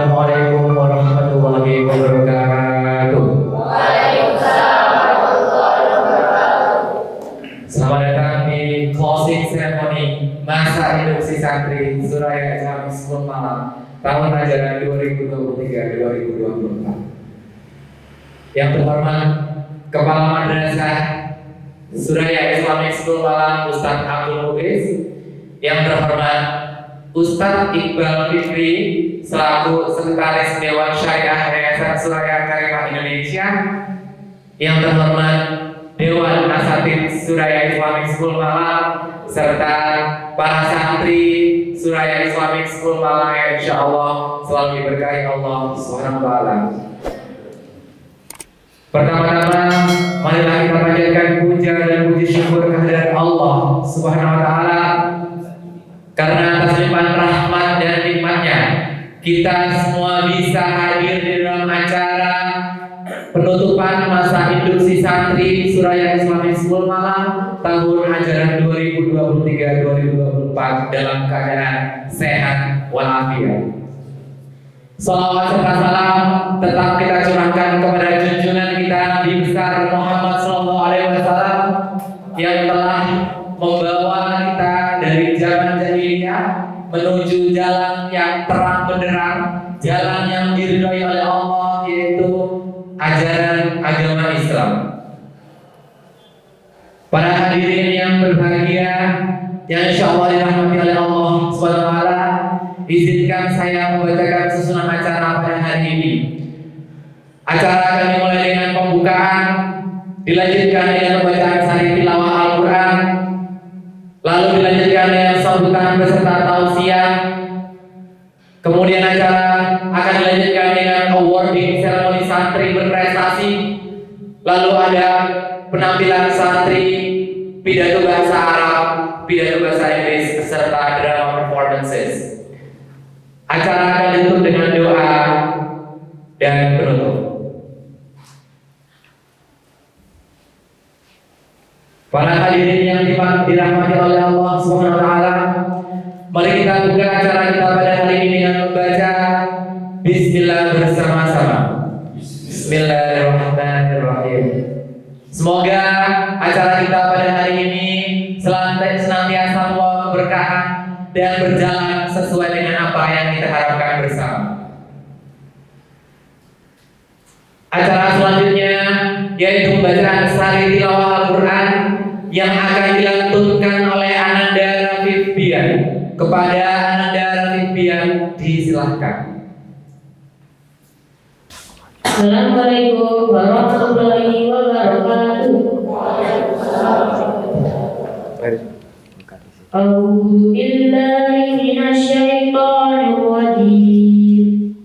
Assalamualaikum warahmatullahi wabarakatuh. Waalaikumsalam warahmatullahi wabarakatuh. Selamat datang di closing ceremony masa induksi santri Suraya Islamic School Malang tahun ajaran 2023-2024. Yang terhormat Kepala Madrasah Suraya Islamic School Malang Ustadz Abdul Mughis, yang terhormat Ustadz Iqbal Fikri selaku Sekretaris Dewan Syariah Yayasan Suraya Karimah Indonesia, yang terhormat Dewan Asatidz Suraya Islamic School Malang, serta para santri Suraya Islamic School Malang yang insya Allah selalu diberkahi Allah Subhanahu wa Ta'ala. Pertama-tama, marilah kita panjatkan puja dan puji syukur kehadirat Allah Subhanahu wa Ta'ala, karena atas limpahan rahmat dan nikmatnya kita semua bisa hadir di dalam acara penutupan masa induksi santri Suraya Islamic School Malang tahun ajaran 2023-2024 dalam keadaan sehat walafiat. Salawat serta salam tetap kita curahkan kepada junjungan kita Nabi besar Muhammad SAW yang telah membawa kita dari zaman jahiliyah menuju jalan yang terang benderang, jalan yang diridhoi oleh Allah, yaitu ajaran agama Islam. Para hadirin yang berbahagia, yang insya Allah dirahmati oleh Allah SWT, izinkan saya membacakan susunan acara pada hari ini. Acara akan dimulai dengan pembukaan, dilanjutkan dengan pembacaan sari tilawah Al-Quran, lalu dilanjutkan dengan sambutan beserta tausiah. Kemudian acara akan dilanjutkan dengan awarding seremoni santri berprestasi. Lalu ada penampilan santri, pidato bahasa Arab, pidato bahasa Inggris, beserta drama performances. Acara akan ditutup dengan doa dan penutup. Para hadirin yang dirahmati oleh Allah Subhanahu wa Ta'ala, mari kita buka acara kita pada hari ini dengan membaca Bismillah bersama-sama. Bismillahirrahmanirrahim. Semoga acara kita pada hari ini senantiasa membawa keberkahan dan berjalan sesuai dengan apa yang kita harapkan bersama. Acara selanjutnya yaitu pembacaan sari tilawah Al-Quran yang akan dilantunkan oleh Ananda Rafif Bian. Kepada Ananda Rafif Bian disilahkan. Assalamualaikum warahmatullahi wabarakatuh. A'udzu billahi minasy syaithanir rajim.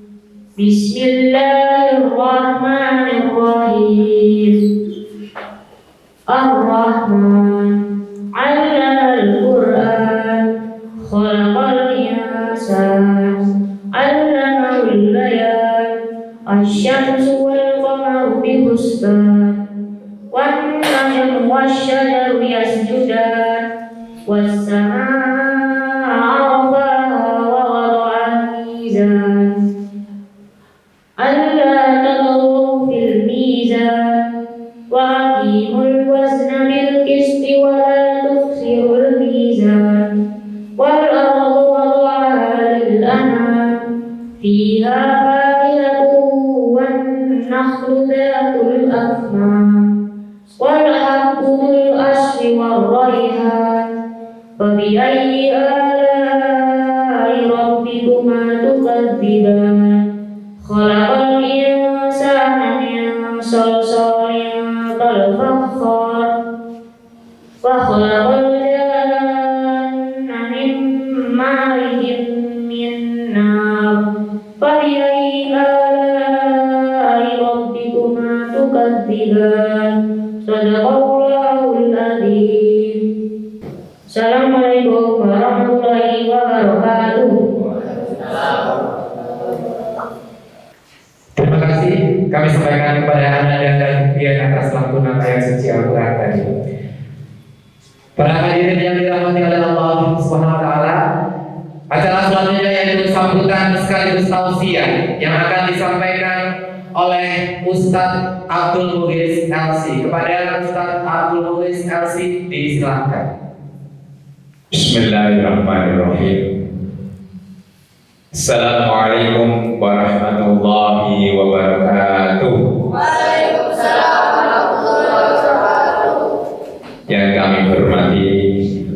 Bismillahirrahmanirrahim. Ar-Rahman 'allamal Qur'an, khalaqal insana, 'allamahul bayan, asy-syamsu wal qamaru bihusban, wan najmu wasy-syajaru yasjudan, was-samaa'a 'arafaha wa wada'al mizan, alla taghaw fil mizan, wa aqimul wazna bil qisti wa la tukhsirul mizan, wal ardu wada'aha lil anam, fiha fakihatun wan nakhlu dhatul akmam, wal habbu dhul asri war rayhan, fa bi ayyi ala'i rabbikuma tukadziban, khalaqal insana min salsalin kal fakhar, wa khalaqal janna min marijin min nar, fa bi ayyi ala'i rabbikuma tukadziban. Shadaqallahul adzim. Assalamualaikum warahmatullahi wabarakatuh. Terima kasih kami sampaikan kepada Ananda dan Bian atas lantunan ayat suci Al-Quran tadi. Para hadirin yang dirahmati oleh Allah Subhanahu wa Ta'ala, acara selanjutnya yaitu sambutan sekaligus tausiah kepada Ustaz Abdul Mulis LC, disilakan. Bismillahirrahmanirrahim. Assalamualaikum warahmatullahi wabarakatuh. Waalaikumsalam warahmatullahi wabarakatuh. Yang kami hormati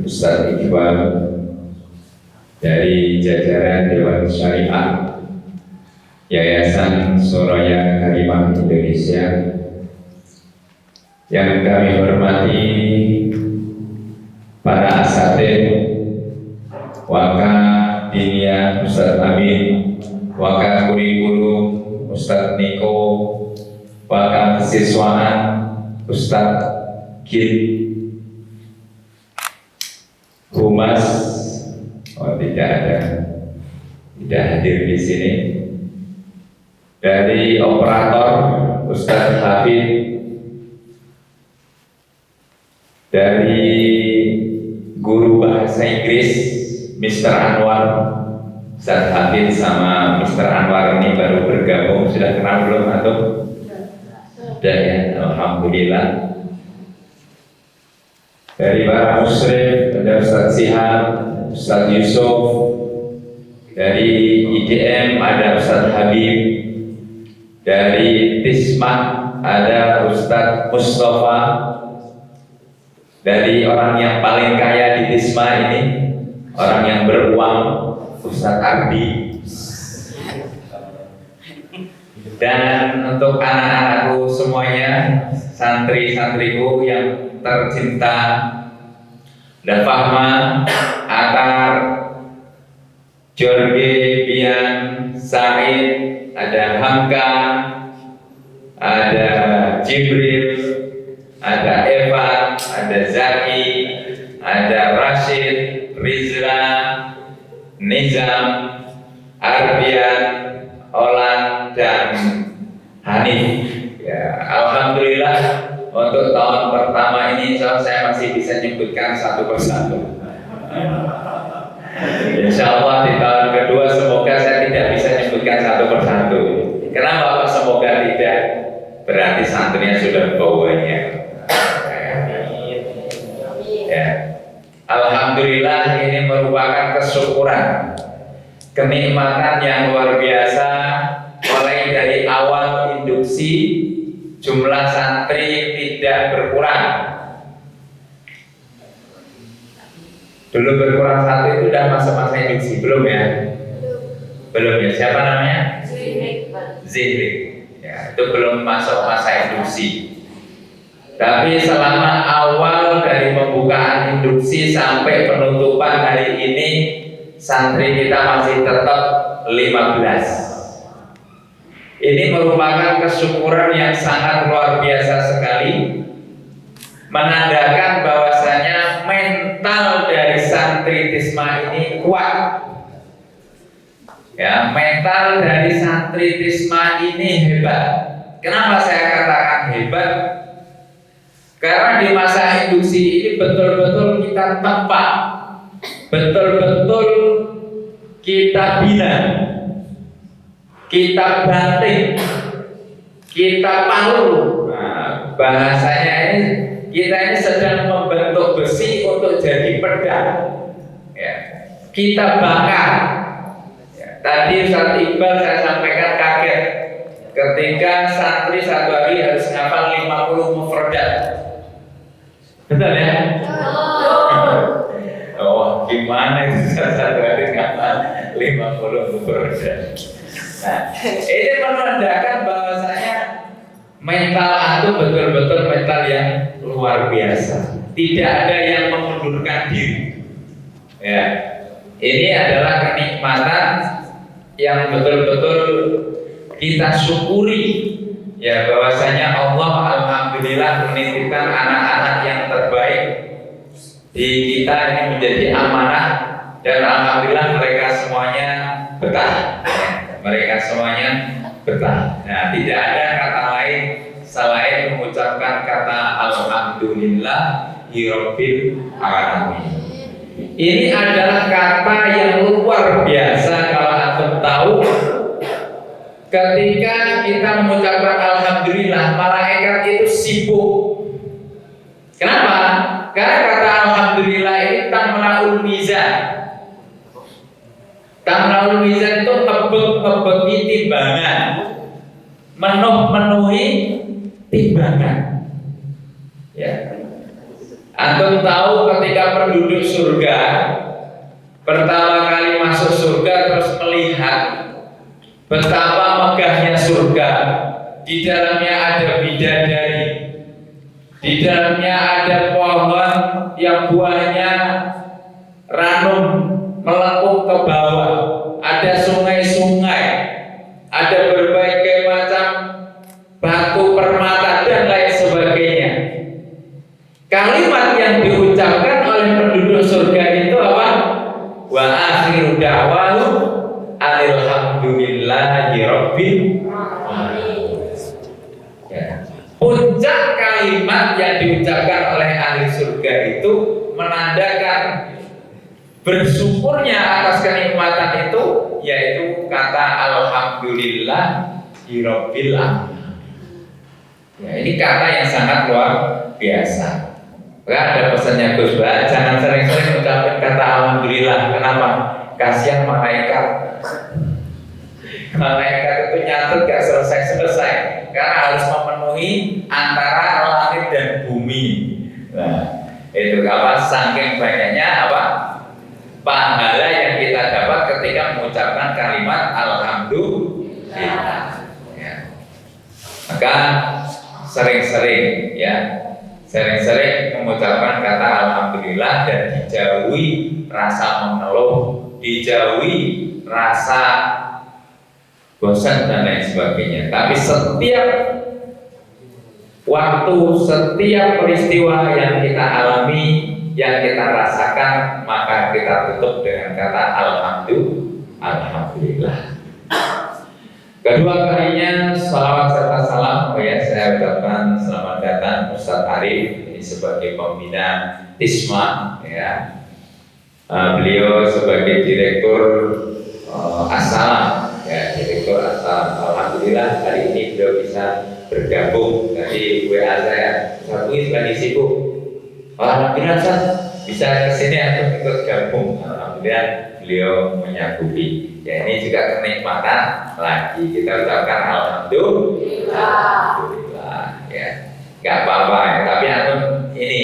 Ustaz Iqbal dari jajaran Dewan Syariah Yayasan Soraya Karimah Indonesia. Yang kami hormati para asatidz Waka Dinia Ustaz Amin, Waka Kurikulum Ustaz Niko, Waka Kesiswaan Ustaz Gil, Humas tidak hadir di sini. Dari operator Ustaz Hafid, dari guru bahasa Inggris Mr. Anwar. Ustaz Hafid sama Mr. Anwar ini baru bergabung, sudah kenal belum atau? Sudah ya, alhamdulillah. Dari para musyrif ada Ustaz Sihab, Ustaz Yusuf. Dari IDM ada Ustaz Habib. Dari Tisma ada Ustaz Mustafa. Dari orang yang paling kaya di Tisma ini, orang yang beruang, Ustaz Ardi. Dan untuk anak-anakku semuanya, santri-santriku yang tercinta, ada Fahma, Atar, Jorge, Bian, Said, ada Hamka, ada Jibril, ada Evan, ada Zaki, ada Rashid, Rizla, Nizam, Arbian, Olan, dan Hanif. Ya, alhamdulillah untuk tahun pertama ini saya masih bisa menyebutkan satu persatu. Insya Allah di tahun kedua semoga saya tidak bisa menyebutkan satu persatu. Kenapa Pak semoga tidak? Berarti santrinya sudah bawanya. Ya. Alhamdulillah ini merupakan kesyukuran, kenikmatan yang luar biasa. Mulai dari awal induksi jumlah santri tidak berkurang. Dulu berkurang satu itu udah masa-masa induksi, belum ya? Belum ya. Siapa namanya? Zihrik. Ya, itu belum masuk masa induksi. Tapi selama awal dari pembukaan induksi sampai penutupan hari ini, santri kita masih tetap 15. Ini merupakan kesyukuran yang sangat luar biasa sekali, menandakan bahwasanya mental dari santri Tisma ini kuat. Ya, mental dari santri Tisma ini hebat. Kenapa saya katakan hebat? Karena di masa induksi ini betul-betul kita tempa, betul-betul kita bina, kita banting, kita palu. Nah, bahasanya ini kita ini sedang membentuk besi untuk jadi pedang. Ya, kita bakar. Ya, tadi Ustaz Iqbal saya sampaikan kaget ketika santri satu hari harus ngafal 50 mufradat. Betul ya? Oh, gimana itu satu hari ngapal 50 mufradat. Nah, ini menandakan bahwasanya mental itu betul-betul mental yang luar biasa. Tidak ada yang mengundurkan diri. Ya, ini adalah kenikmatan yang betul-betul kita syukuri. Ya, bahwasanya Allah alhamdulillah menitipkan anak-anak yang terbaik di kita ini menjadi amanah, dan alhamdulillah mereka semuanya betah. Mereka semuanya betah. Nah, tidak ada kata lain selain mengucapkan kata alhamdulillah hirobbil alamin. Ini adalah kata yang luar biasa. Kalau antum tahu, ketika kita mengucapkan alhamdulillah, malaikat itu sibuk tamlaul mizan. Tamlaul mizan itu ngebeki timbangan, menuhi timbangan. Ya. Antum tahu ketika penduduk surga pertama kali masuk surga terus melihat betapa megahnya surga. Di dalamnya ada bidadari, di dalamnya ada pohon yang buahnya ranum melengkung ke bawah, ada sungai-sungai, ada berbagai macam batu permata dan lain sebagainya. Kalimat yang diucapkan oleh penduduk surga itu apa? Wa akhiru da'wahum alhamdulillahi rabbil alamin. Ya. Puncak kalimat yang diucapkan oleh ahli surga itu menandakan bersyukurnya atas kenikmatan itu, yaitu kata alhamdulillahi rabbil alamin. Ya, ini kata yang sangat luar biasa. Enggak ada pesannya Gus Bah, jangan sering-sering ucapin kata alhamdulillah. Kenapa? Kasihan malaikat. Malaikat itu nyatet gak selesai-selesai karena harus memenuhi antara langit dan bumi. Nah, itu apa? Saking banyaknya apa? Pahala yang kita dapat ketika mengucapkan kalimat alhamdulillah. Ya. Maka sering-sering ya, sering-sering mengucapkan kata alhamdulillah dan dijauhi rasa mengeluh, dijauhi rasa bosan dan lain sebagainya. Tapi setiap waktu, setiap peristiwa yang kita alami, yang kita rasakan, maka kita tutup dengan kata alhamdulillah. Kedua kalinya salawat serta salam, saya ucapkan selamat datang Ustaz Arif ini sebagai pembina Tisma, ya. Beliau sebagai direktur As-Salam, ya, direktur As-Salam. Alhamdulillah hari ini beliau bisa bergabung. Tadi WA saya, satu lagi sibuk. Alhamdulillah Ustaz bisa kesini atau ikut gabung. Alhamdulillah beliau menyanggupi. Ya, ini juga kenikmatan lagi kita ucapkan alhamdulillah, ya, nggak apa-apa ya. Tapi antum ini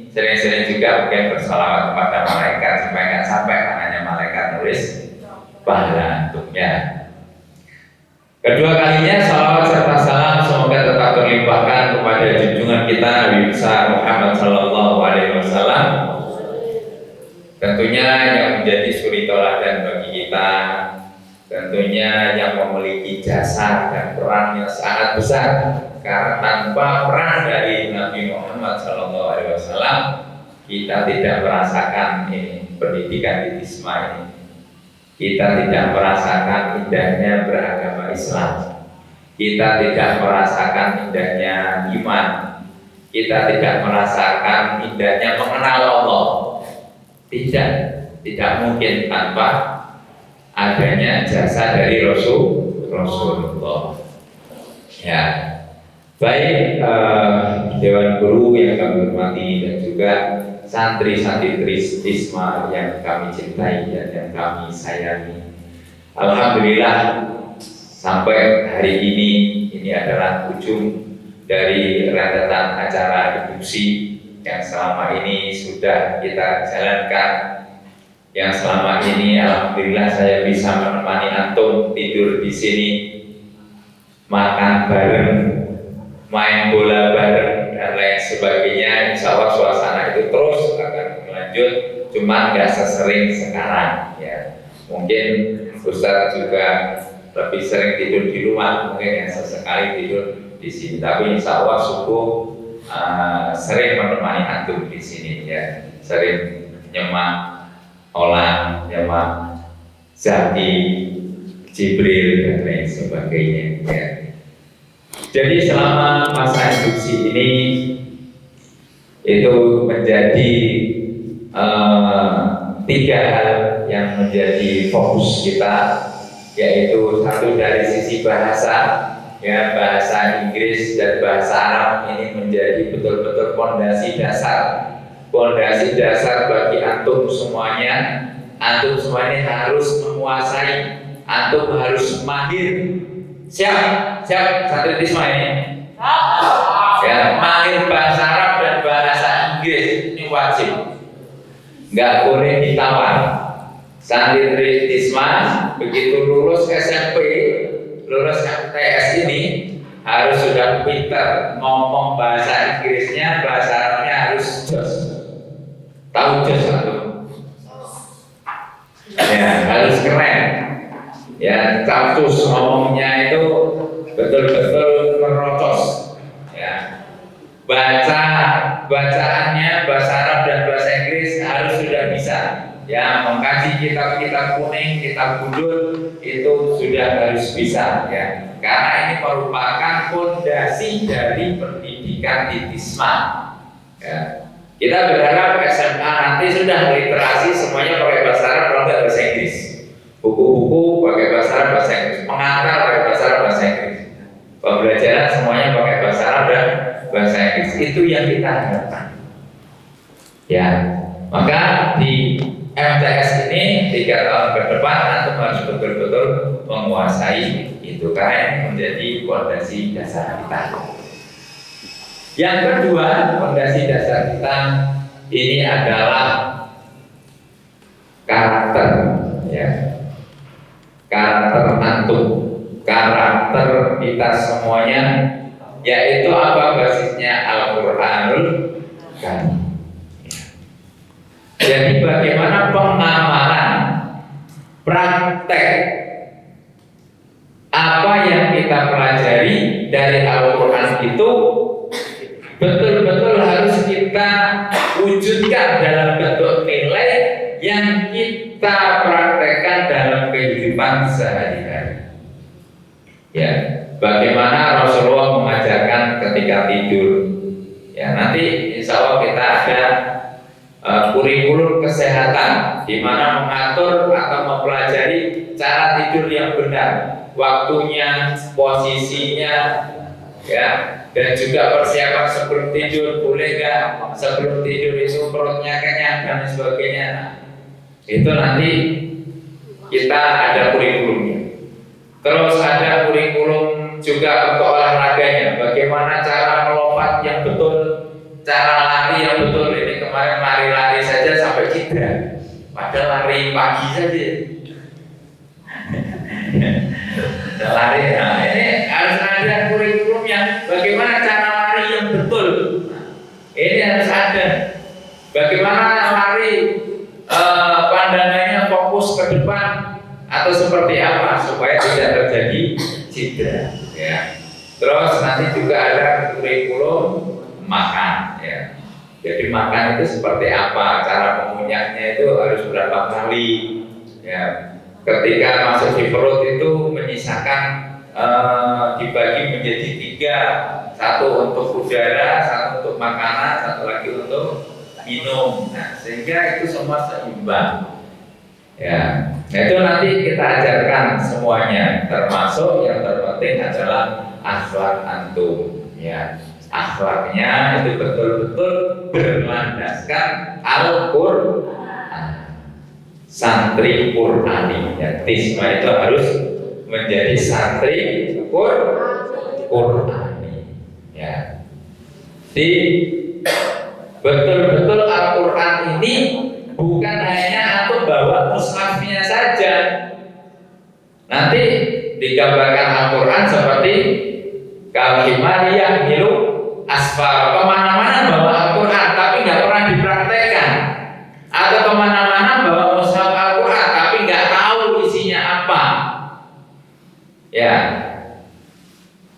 sering-sering juga mungkin bersalawat kepada malaikat supaya nggak sampai tangannya malaikat nulis pahala antumnya. Kedua kalinya salawat serta salam semoga tetap terlimpahkan kepada junjungan kita Nabi besar Muhammad Sallallahu Alaihi Wasallam. Tentunya yang menjadi suri teladan bagi kita, tentunya yang memiliki jasa dan peran yang sangat besar. Karena tanpa peran dari Nabi Muhammad SAW, kita tidak merasakan ini pendidikan di Tisma ini. Kita tidak merasakan indahnya beragama Islam. Kita tidak merasakan indahnya iman. Kita tidak merasakan indahnya mengenal Allah. Tidak mungkin tanpa adanya jasa dari Rasulullah. Ya, baik Dewan Guru yang kami hormati dan juga santri-santri Tisma yang kami cintai dan yang kami sayangi. Alhamdulillah sampai hari ini adalah ujung dari rentetan acara induksi yang selama ini sudah kita jalankan, yang selama ini alhamdulillah saya bisa menemani antum tidur di sini, makan bareng, main bola bareng dan lain sebagainya. Insya Allah suasana itu terus akan berlanjut, cuma nggak sesering sekarang ya. Mungkin Ustaz juga lebih sering tidur di rumah, mungkin yang sesekali tidur di sini, tapi insya Allah subuh sering menemani antum di sini ya, sering nyemak Olan, nyemak Zaki, Jibril dan lain sebagainya ya. Jadi selama masa induksi ini itu menjadi 3 hal yang menjadi fokus kita, yaitu satu dari sisi bahasa. Ya, bahasa Inggris dan bahasa Arab ini menjadi betul-betul fondasi dasar pondasi dasar bagi antum semuanya. Antum semuanya harus menguasai, antum harus mahir. Siap santri Tisma ini. Ya, mahir bahasa Arab dan bahasa Inggris ini wajib. Nggak boleh ditawar. Santri Tisma begitu lulus SMP, lulus MTS ini harus sudah pintar ngomong bahasa Inggrisnya, bahasa Arabnya harus jos. Tahu jos atau? Ya, harus keren. Ya, capcus ngomongnya itu betul-betul merocos. Ya. Bacaannya bahasa Arab dan bahasa Inggris harus sudah bisa. Ya, mengkaji kitab-kitab kuning, kitab gundul itu sudah harus bisa. Ya, karena ini merupakan fondasi dari pendidikan di Tisma. Ya. Kita berharap SMA nanti sudah literasi semuanya pakai bahasa Arab, kalau nggak bahasa Inggris. Buku-buku pakai bahasa Arab, bahasa Inggris. Pengantar pakai bahasa Arab, bahasa Inggris. Pembelajaran semuanya pakai bahasa Arab dan bahasa Inggris. Itu yang kita harapkan. Ya, maka di MTS ini 3 tahun ke depan antum harus betul-betul menguasai itu karena menjadi fondasi dasar kita. Yang kedua, fondasi dasar kita ini adalah karakter, ya. Karakter antum, karakter kita semuanya, yaitu apa basisnya Al-Qur'anul Karim. Jadi bagaimana pengamalan praktek apa yang kita pelajari dari Al-Quran itu betul-betul harus kita wujudkan dalam bentuk nilai yang kita praktekkan dalam kehidupan sehari-hari. Ya, bagaimana Rasulullah mengajarkan ketika tidur. Ya, nanti insya Allah kita ada kurikulum kesehatan di mana mengatur atau mempelajari cara tidur yang benar, waktunya, posisinya, ya, dan juga persiapan sebelum tidur, boleh nggak sebelum tidur itu perutnya kenyang dan sebagainya. Itu nanti kita ada kurikulumnya. Terus ada kurikulum juga untuk olahraganya, bagaimana cara melompat yang betul, cara lari yang betul. Ini kemarin lari-lari saja sampai cedera, padahal lari pagi saja. Lari, nah ini harus ada kurikulum yang bagaimana cara lari yang betul. Ini harus ada. Bagaimana lari pandangannya fokus ke depan atau seperti apa supaya tidak terjadi cedera. Ya. Terus nanti juga ada kurikulum makan. Ya. Jadi makan itu seperti apa, cara mengunyahnya itu harus berapa kali. Ya. Ketika masuk di perut itu menyisakan dibagi menjadi 3, satu untuk udara, satu untuk makanan, satu lagi untuk minum. Nah, sehingga itu semua seimbang. Ya, nah itu nanti kita ajarkan semuanya, termasuk yang terpenting adalah akhlak antum. Ya, akhlaknya itu betul-betul berlandaskan Al-Qur'an. Santri Qur'ani, ya, Tisma itu harus menjadi santri Qur'ani. Ya, di betul-betul Al-Qur'an ini bukan hanya atau bawa mushafnya saja. Nanti digambarkan Al-Qur'an seperti kalimah milu asfar, kemana-mana bawa Al-Qur'an tapi nggak pernah dipraktekkan, atau kemana-mana bawa mushaf Al-Qur'an tapi nggak tahu isinya apa. Ya,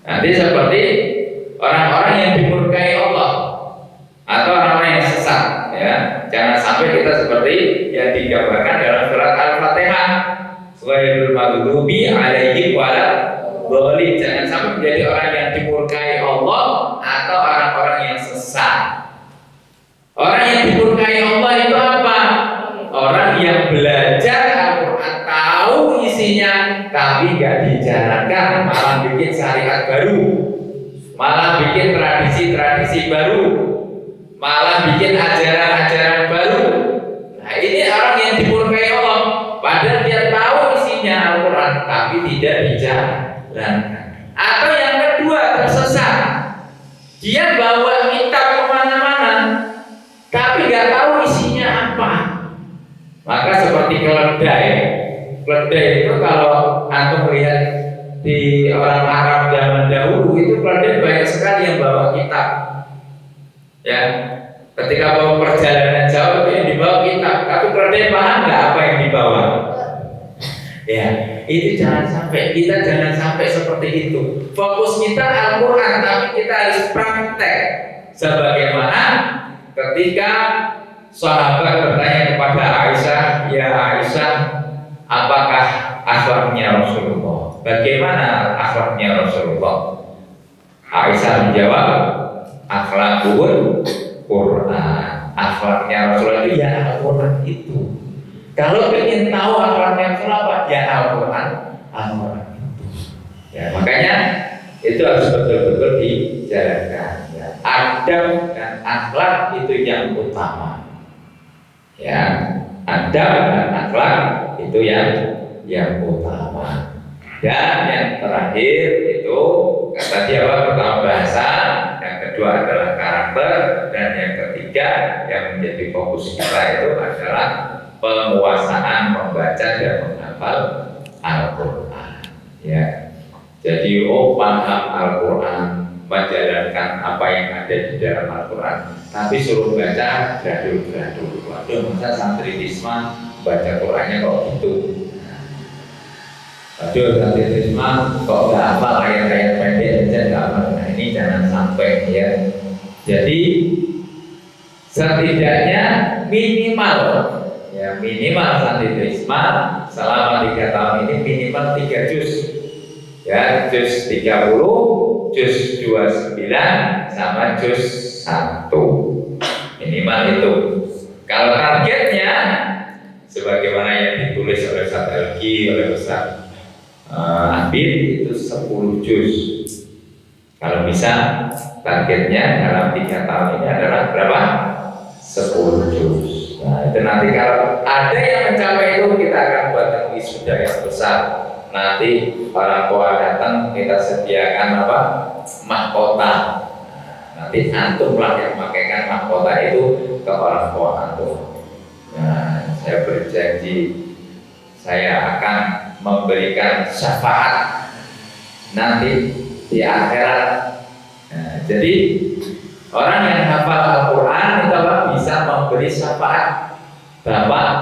nanti seperti orang-orang yang dimurkai Allah atau orang-orang yang sesat. Ya, jangan sampai kita seperti yang digambarkan dalam surat Al-Fatihah, ghairil maghdubi alaihim waladhdallin. Jangan sampai menjadi orang yang dimurkai Allah atau orang-orang yang sesat. Orang yang dimurkai Allah itu apa? Orang yang belajar Al-Quran, tahu isinya, tapi nggak dijalankan, malah bikin syariat baru, malah bikin tradisi-tradisi baru, malah bikin ajaran seperti keledai. Keledai itu kalau antum melihat di orang Arab zaman dahulu itu keledai banyak sekali yang bawa kitab. Ya, ketika mau perjalanan jauh itu yang dibawa kitab. Tapi keledai paham nggak apa yang dibawa? Ya, itu jangan sampai seperti itu. Fokus kita Al-Quran, tapi kita harus praktek. Sebagaimana ketika sahabat bertanya kepada Aisyah, ya Aisyah, apakah akhlaknya Rasulullah? Bagaimana akhlaknya Rasulullah? Aisyah menjawab, akhlakul Quran. Akhlaknya Rasulullah itu ya Al-Quran itu. Kalau ingin tahu akhlaknya Rasulullah apa? Ya Al-Quran itu. Ya, makanya itu harus betul-betul dijalankan. Ya. Adab dan akhlak itu yang utama. Ya, adab dan akhlak itu yang utama. Dan yang terakhir itu kata dia apa? Pertama bahasa, yang kedua adalah karakter, dan yang ketiga yang menjadi fokus kita itu adalah penguasaan membaca dan menghafal Al-Quran. Ya, jadi paham Al-Quran, menjalankan apa yang ada di dalam Al-Quran, tapi suruh baca gradul-gradul. Waduh, masa santri Tisma baca Qurannya kok gitu? Waduh, santri Tisma kok nggak hafal ayat-ayat pendek saja nggak hafal. Nah, ini jangan sampai ya. Jadi setidaknya minimal santri Tisma selama 3 tahun ini minimal 3 juz. Ya, juz 30, juz 29 sama juz 1. Minimal itu. Kalau targetnya sebagaimana yang ditulis oleh Ustaz Elgi, oleh Ustaz Abid itu 10 juz. Kalau bisa targetnya dalam 3 tahun ini adalah berapa? 10 juz. Nah, itu nanti kalau ada yang mencapai itu kita akan buatkan wisuda yang besar. Nanti orang tua datang kita sediakan apa? Mahkota. Nanti antum lah yang memakaikan mahkota itu ke orang tua antum. Nah, saya berjanji saya akan memberikan syafaat nanti di akhirat. Nah, jadi orang yang hafal Al-Quran itu apa? Bisa memberi syafaat bapak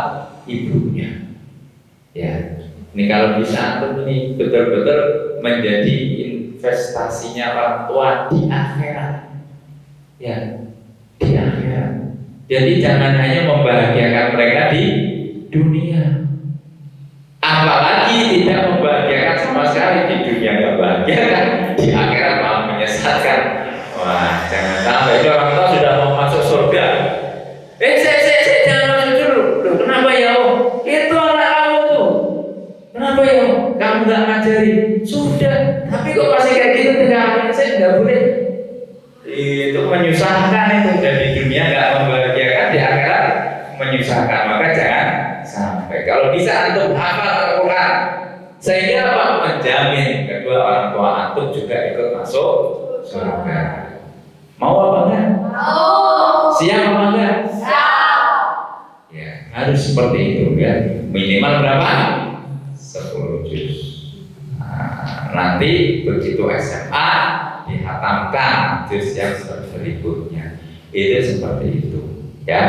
ibunya. Ya. Ini kalau bisa antum ini betul-betul menjadi investasinya orang tua di akhirat. Ya, di akhirat. Jadi jangan hanya membahagiakan mereka di dunia. Apalagi tidak membahagiakan sama sekali di dunia, nggak bahagia kan? Di akhirat malah menyesatkan. Wah, jangan sampai itu orang tua sudah mau masuk surga. Saya jangan masuk dulu. Loh, kenapa ya Om? Itu anak kamu tuh. Kenapa ya Om? Kamu nggak ngajari? Sudah, tapi kok masih kayak gitu tinggal saya nggak boleh. Itu menyusahkan itu, dan di dunia nggak membahagiakan, di akhirat menyusahkan. Maka jangan sampai. Kalau bisa antum hafal Al-Quran, sehingga apa? Menjamin kedua orang tua antum juga ikut masuk surga. Mau apa enggak? Mau. Siap apa enggak? Siap. Ya, harus seperti itu ya. Minimal berapa? 10 juz. Nah, nanti begitu SMA dihatamkan juz yang berikutnya. Itu seperti itu, ya.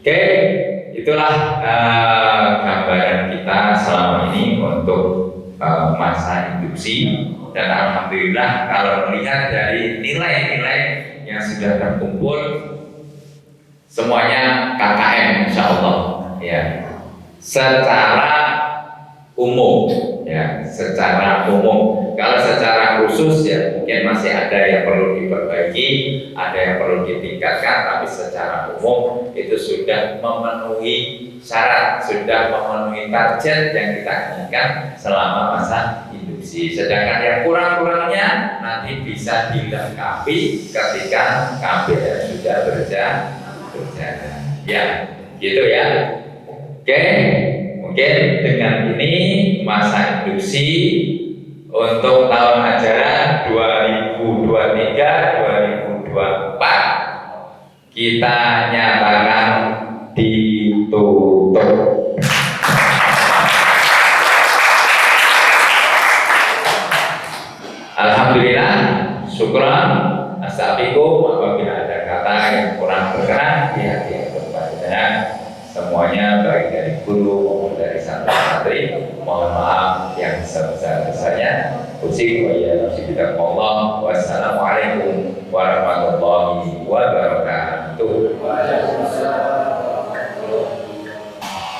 Oke, itulah gambaran kita selama ini untuk masa induksi. Dan alhamdulillah kalau melihat dari nilai-nilai yang sudah terkumpul semuanya KKM insya Allah ya, secara umum ya, secara umum. Kalau secara khusus ya mungkin masih ada yang perlu diperbaiki, ada yang perlu ditingkatkan, tapi secara umum itu sudah memenuhi syarat, sudah memenuhi target yang kita inginkan selama masa induksi. Sedangkan yang kurang-kurangnya nanti bisa dilengkapi ketika KBR sudah berjalan. Ya, gitu ya. Oke, mungkin dengan ini masa induksi untuk tahun ajaran 2023-2024 kita nyatakan ditutup. Syukran, astaghfirukum apabila ada kata yang kurang berkenan di hati yang berbahagia. Semuanya baik dari guru maupun dari santri-santri, mohon maaf yang sebesar-besarnya. Uji wa ya Allah. Wassalamualaikum warahmatullahi wabarakatuh.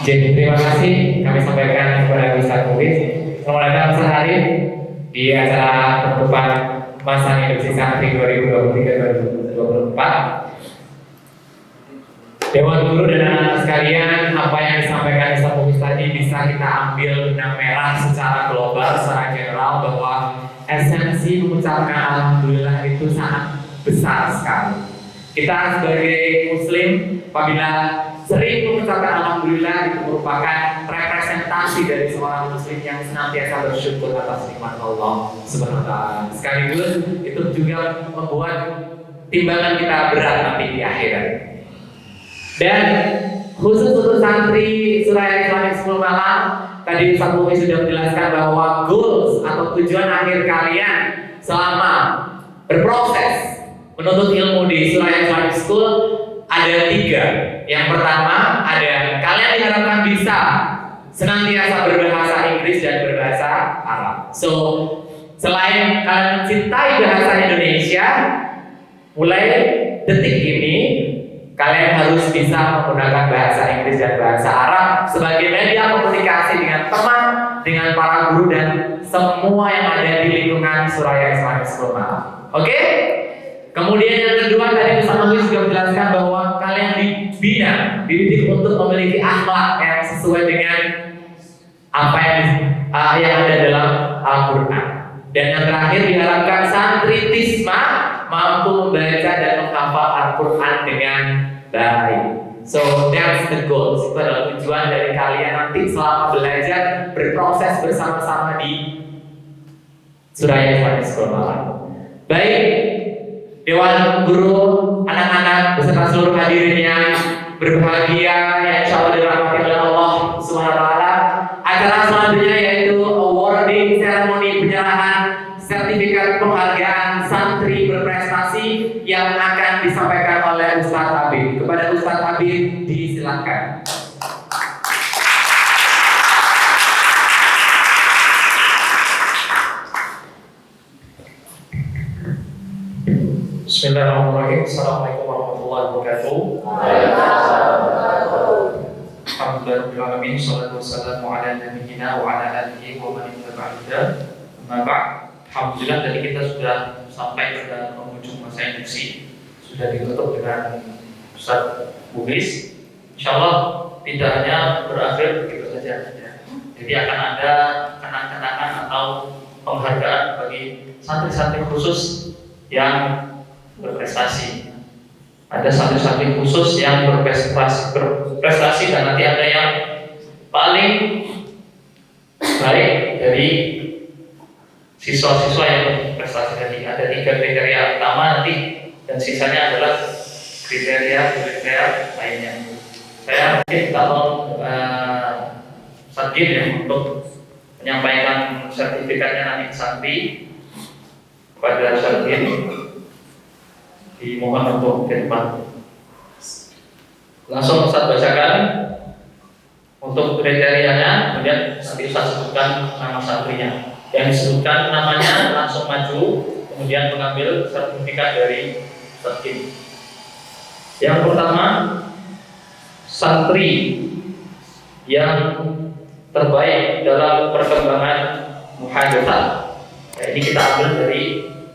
Jadi terima kasih kami sampaikan kepada Ustaz Mulis. Selamat datang sehari di acara penutupan masa induksi santri 2023-2024. Dewan Guru dan anak-anak sekalian, apa yang disampaikan Ustaz Mulis tadi bisa kita ambil benang merah secara global, secara general, bahwa esensi mengucapkan alhamdulillah itu sangat besar sekali. Kita sebagai Muslim, apabila sering mengucapkan alhamdulillah, itu merupakan representasi dari seorang Muslim yang senantiasa bersyukur atas nikmat Allah Subhanahu wa Ta'ala. Sekaligus itu juga membuat timbangan kita berat nanti di akhirat. Dan khusus untuk santri Suraya Islamic 10 malam, tadi Ustaz Mulis sudah menjelaskan bahwa goals atau tujuan akhir kalian selama berproses menuntut ilmu di Suraya Islamic School ada 3. Yang pertama ada kalian diharapkan bisa senantiasa berbahasa Inggris dan berbahasa Arab. So selain kalian mencintai bahasa Indonesia, mulai detik ini kalian harus bisa menggunakan bahasa Inggris dan bahasa Arab sebagai media komunikasi dengan teman, dengan para guru dan semua yang ada di lingkungan Suraya Islamic School malam. Oke? Kemudian yang kedua tadi Ustaz Mulis juga menjelaskan bahwa kalian dibina, dididik untuk memiliki akhlak yang sesuai dengan apa yang ada dalam Al-Quran. Dan yang terakhir diharapkan santri Tisma mampu membaca dan menghafal Al-Quran dengan baik. So that's the goal. Itu adalah tujuan dari kalian nanti selama belajar berproses bersama-sama di Suraya Islamic School malam. Baik, Dewan Guru, anak-anak beserta seluruh hadirin yang berbahagia yang insya Allah dirahmati oleh Allah Subhanahu wa Ta'ala. Acara selanjutnya yaitu awarding ceremony penyerahan sertifikat penghargaan santri berprestasi yang akan disampaikan oleh Ustaz Habib. Kepada Ustaz Habib disilakan. Bismillahirrahmanirrahim. Assalamualaikum warahmatullahi wabarakatuh. Alhamdulillahirrahmanirrahim. Salatu wassalamu ala nabiyyina wa ala alihi wa man ittaba'a. Amma ba'd. Alhamdulillah tadi kita sudah sampai pada penghujung masa induksi, sudah ditutup dengan Ustaz Mulis. Insyaallah tidak hanya berakhir begitu saja. Jadi akan ada kenang-kenangan atau penghargaan bagi santri-santri khusus yang berprestasi. Ada santri-santri khusus yang berprestasi dan nanti ada yang paling baik dari siswa-siswa yang berprestasi tadi. Ada 3 kriteria utama nanti dan sisanya adalah kriteria lainnya. Saya mungkin kalau Sadgin ya untuk menyampaikan sertifikatnya nanti ke santri kepada Sadgin dimohon untuk ke depan. Langsung Ustaz bacakan untuk kriterianya, kemudian nanti Ustaz sebutkan nama santrinya. Yang disebutkan namanya langsung maju, kemudian mengambil sertifikat dari Sadgin. Yang pertama, santri yang terbaik dalam perkembangan muhadatsah. Ya, ini kita ambil dari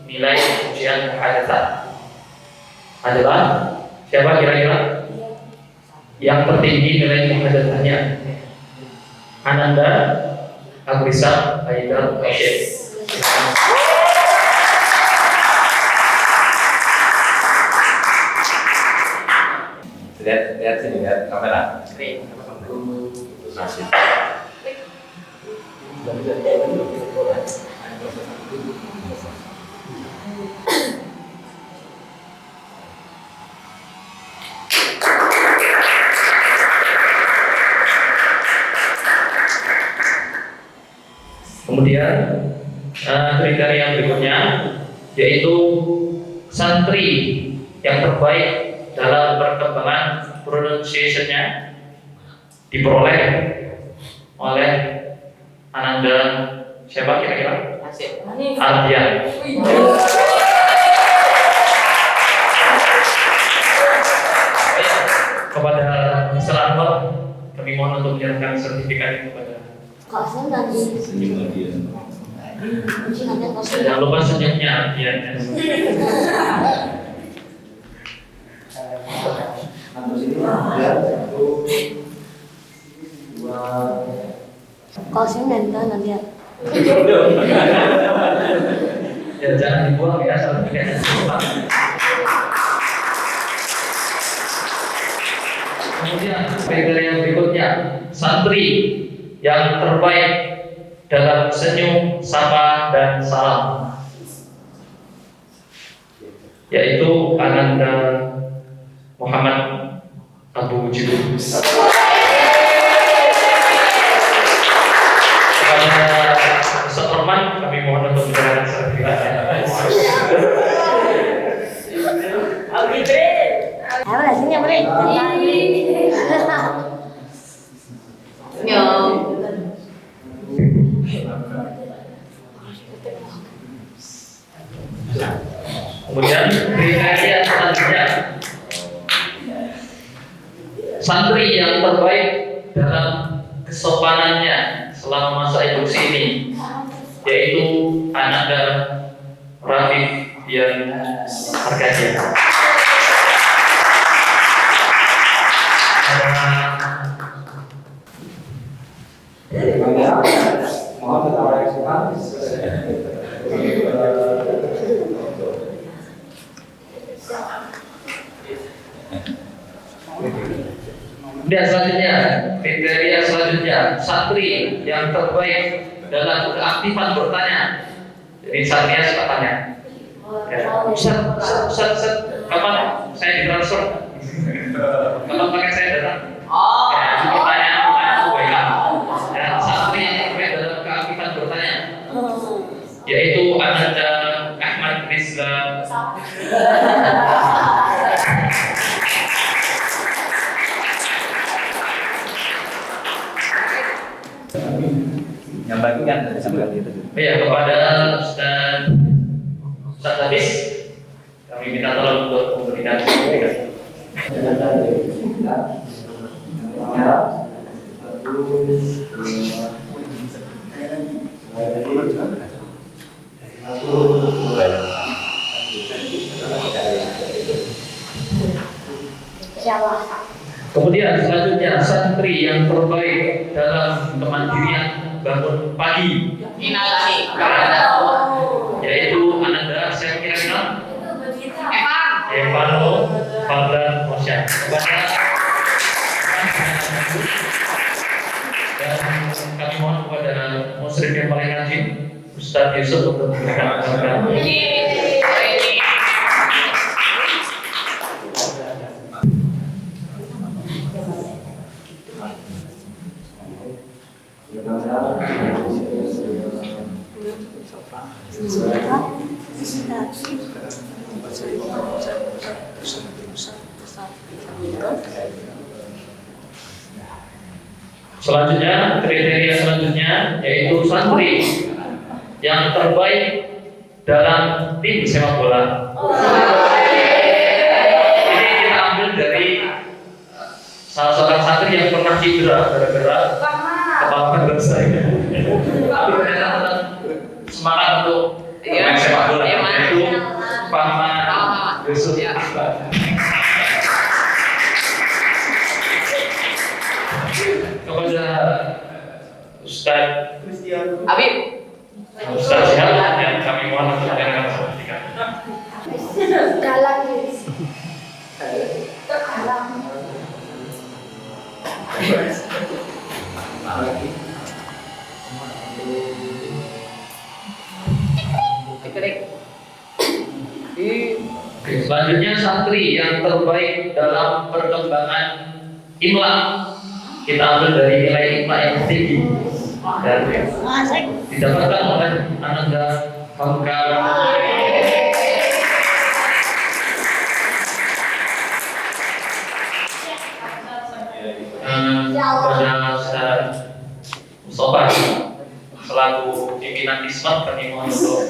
nilai ujian muhadatsah. Adalah siapa kira-kira yang tertinggi nilai muhadatsahnya? Ananda Agrisa Haidar Rashid. Lihat sini, lihat kamera. Nasib. Kemudian kriteria berikutnya yaitu santri yang terbaik dalam perkembangan pronunciation-nya diperoleh oleh Ananda siapa kira-kira? Ardian. Kepada Mr. Anwar, kami mohon untuk menyerahkan sertifikat ini kepada. Jangan lupa senyumnya Ardian. Kalau sini nanti ya. Ya jangan dibuang ya sertifikatnya. Kemudian kriteria berikutnya, santri yang terbaik dalam senyum, sapa, dan salam, yaitu Ananda Muhammad Abu Jibril. Kepada Setorman kami mohon untuk menyerahkan sertifikatnya. Ayo lah sini Bre. Kemudian kriteria selanjutnya, santri yang terbaik dalam kesopanannya selama masa induksi ini, yaitu Ananda Rafiq yang Arkadia. Dan selanjutnya, kriteria selanjutnya, santri yang terbaik dalam keaktifan bertanya. Jadi santrinya suka tanya, Ustaz, kapan saya ditransfer? Kapan pakai saya datang? Pertanyaan kebaikan. Dan santri yang terbaik dalam keaktifan bertanya, yaitu Ananda Ahmad Rizla. Yang bagikan dari sampai itu. Ya, kepada Ustaz Habis kami minta tolong untuk memberikan sertifikat. Kemudian selanjutnya, santri yang terbaik dalam kemandirian bangun pagi, yaitu Ananda saya kira-kira Evano Fadlan Mosya. Dan kami mohon kepada muslim yang paling rajin Ustaz Yusuf untuk memberikan penghargaan. Selanjutnya, kriteria selanjutnya yaitu santri yang terbaik dalam tim sepak bola. Ini kita ambil dari salah seorang santri yang pernah cedera gara-gara kepala saya. Tapi ternyata tetap semangat untuk main sepak bola, yaitu Muhammad Yusuf Iqbal. Kepada Ustaz Habib, Ustaz Syihab yang kami mohon untuk menyerahkan sertifikat. Selanjutnya, santri yang terbaik dalam perkembangan imla, kita ambil dari nilai imla yang tinggi dan didapatkan oleh Ananda Hamka kepada Ustaz Mustafa selaku pimpinan Ismat, kami mohon untuk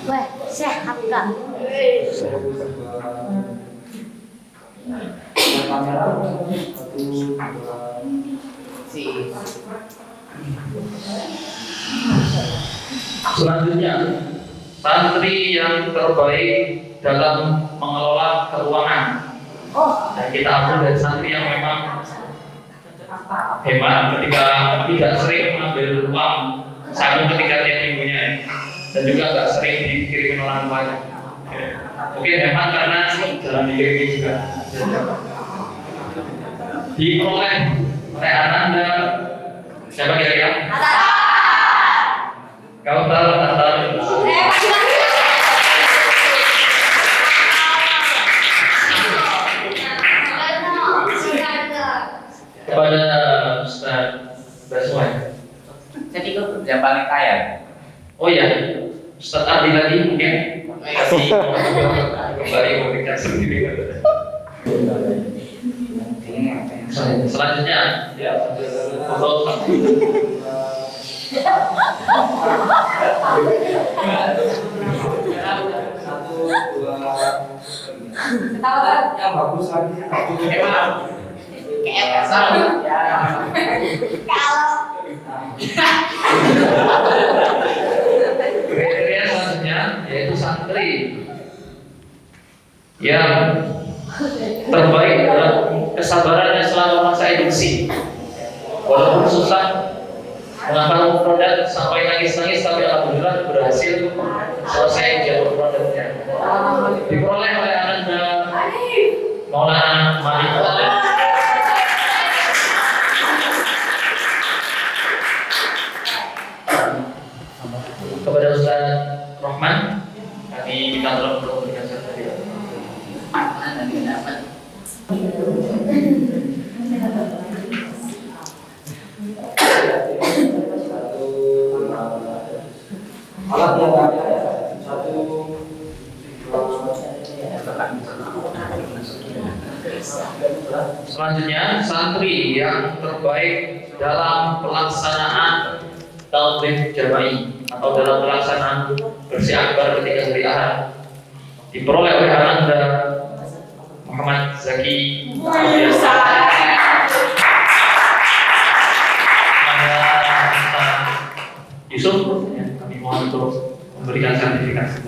Weh, sehat gak? Selanjutnya, santri yang terbaik dalam mengelola keuangan. Dan kita ambil dari santri yang memang hemat ketika tidak sering mengambil uang saku ketika tiap minggunya, dan juga nggak sering dikirimin orang tuanya. Mungkin hemat karena jarang dikirimin juga. Diperoleh oleh Ananda siapa kira-kira? Kau tahu atau kepada Ustaz Baswan. Jadi itu yang paling kaya. Oh ya, Ustaz Ardi lagi mungkin kasih kembali memberikan sendiri. Selanjutnya, ya, untuk yang bagus lagi kriteria selanjutnya yaitu santri yang terbaik dalam kesabarannya selama masa induksi, walaupun susah menghafal produk sampai nangis-nangis, tapi alhamdulillah berhasil selesai ujian produknya. Diperoleh oleh Ananda Maulana Malik. Kepada Ustaz Rahman, kami minta tolong untuk memberikan sertifikat. Selanjutnya, santri yang terbaik dalam pelaksanaan talbih jama'i atau dalam pelaksanaan bersih akbar ketika hari Ahad, diperoleh oleh Ananda Muhammad Zaki Yusuf. Kami mohon untuk memberikan sertifikat.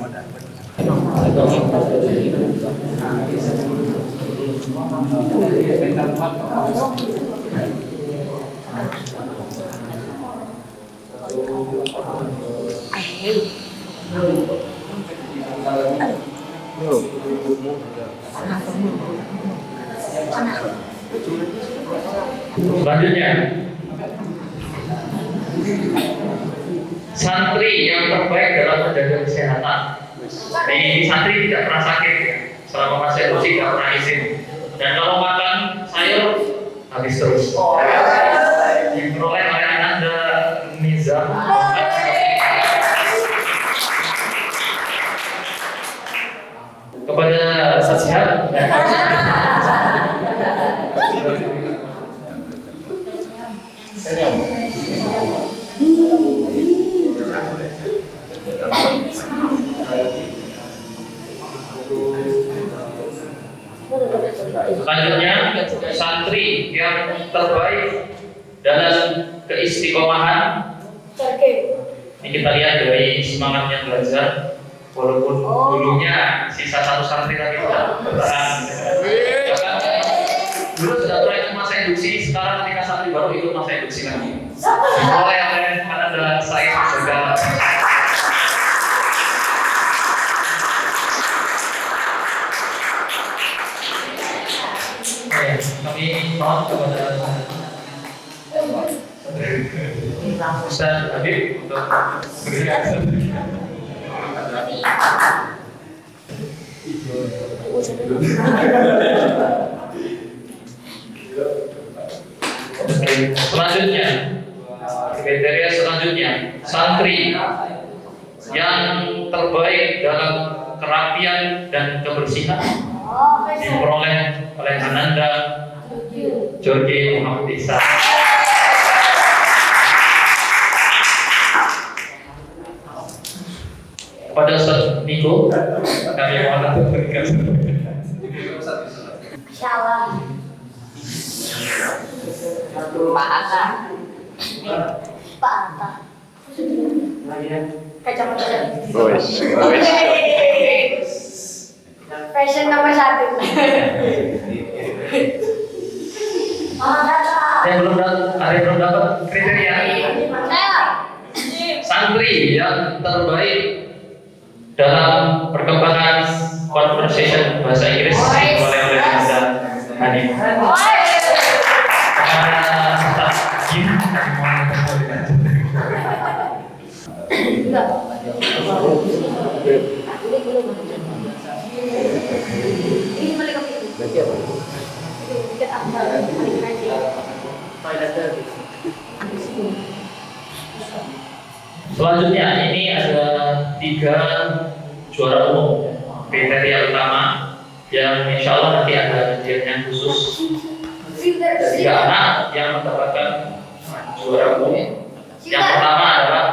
Selanjutnya, santri yang terbaik dalam menjaga kesehatan. Ini santri tidak pernah sakit ya, selama masa induksi tidak pernah izin. Dan kalau makan sayur habis terus. Diperoleh oleh Ananda Nizam. Kepada Ustaz Sihat. Selanjutnya, santri yang terbaik dalam keistiqomahan. Ini kita lihat dari semangatnya belajar, walaupun dulunya sisa satu santri lagi tidak bertahan. Dulu sudah mulai masa induksi, sekarang ketika santri baru ikut masa induksi lagi. Oleh Ananda Said juga. Kami mohon kepada Ustaz Habib untuk berikan sertifikat. Selanjutnya, kriteria selanjutnya, santri yang terbaik dalam kerapian dan kebersihan diperoleh oleh Ananda Jorge Muhammad Ihsan. Pada Ustaz Niko, kami mohon untuk berikan. Insyaallah. Pak Atta. Pak Atta. Kacamata. Fashion nomor 1. Ada yang belum dapat kriteria santri yang terbaik dalam perkembangan conversation bahasa Inggris oleh Anda Hanif. Selanjutnya ini ada 3 juara umum kriteria utama yang insya Allah nanti ada kajiannya khusus. 3 anak yang mendapatkan juara umum. Yang pertama adalah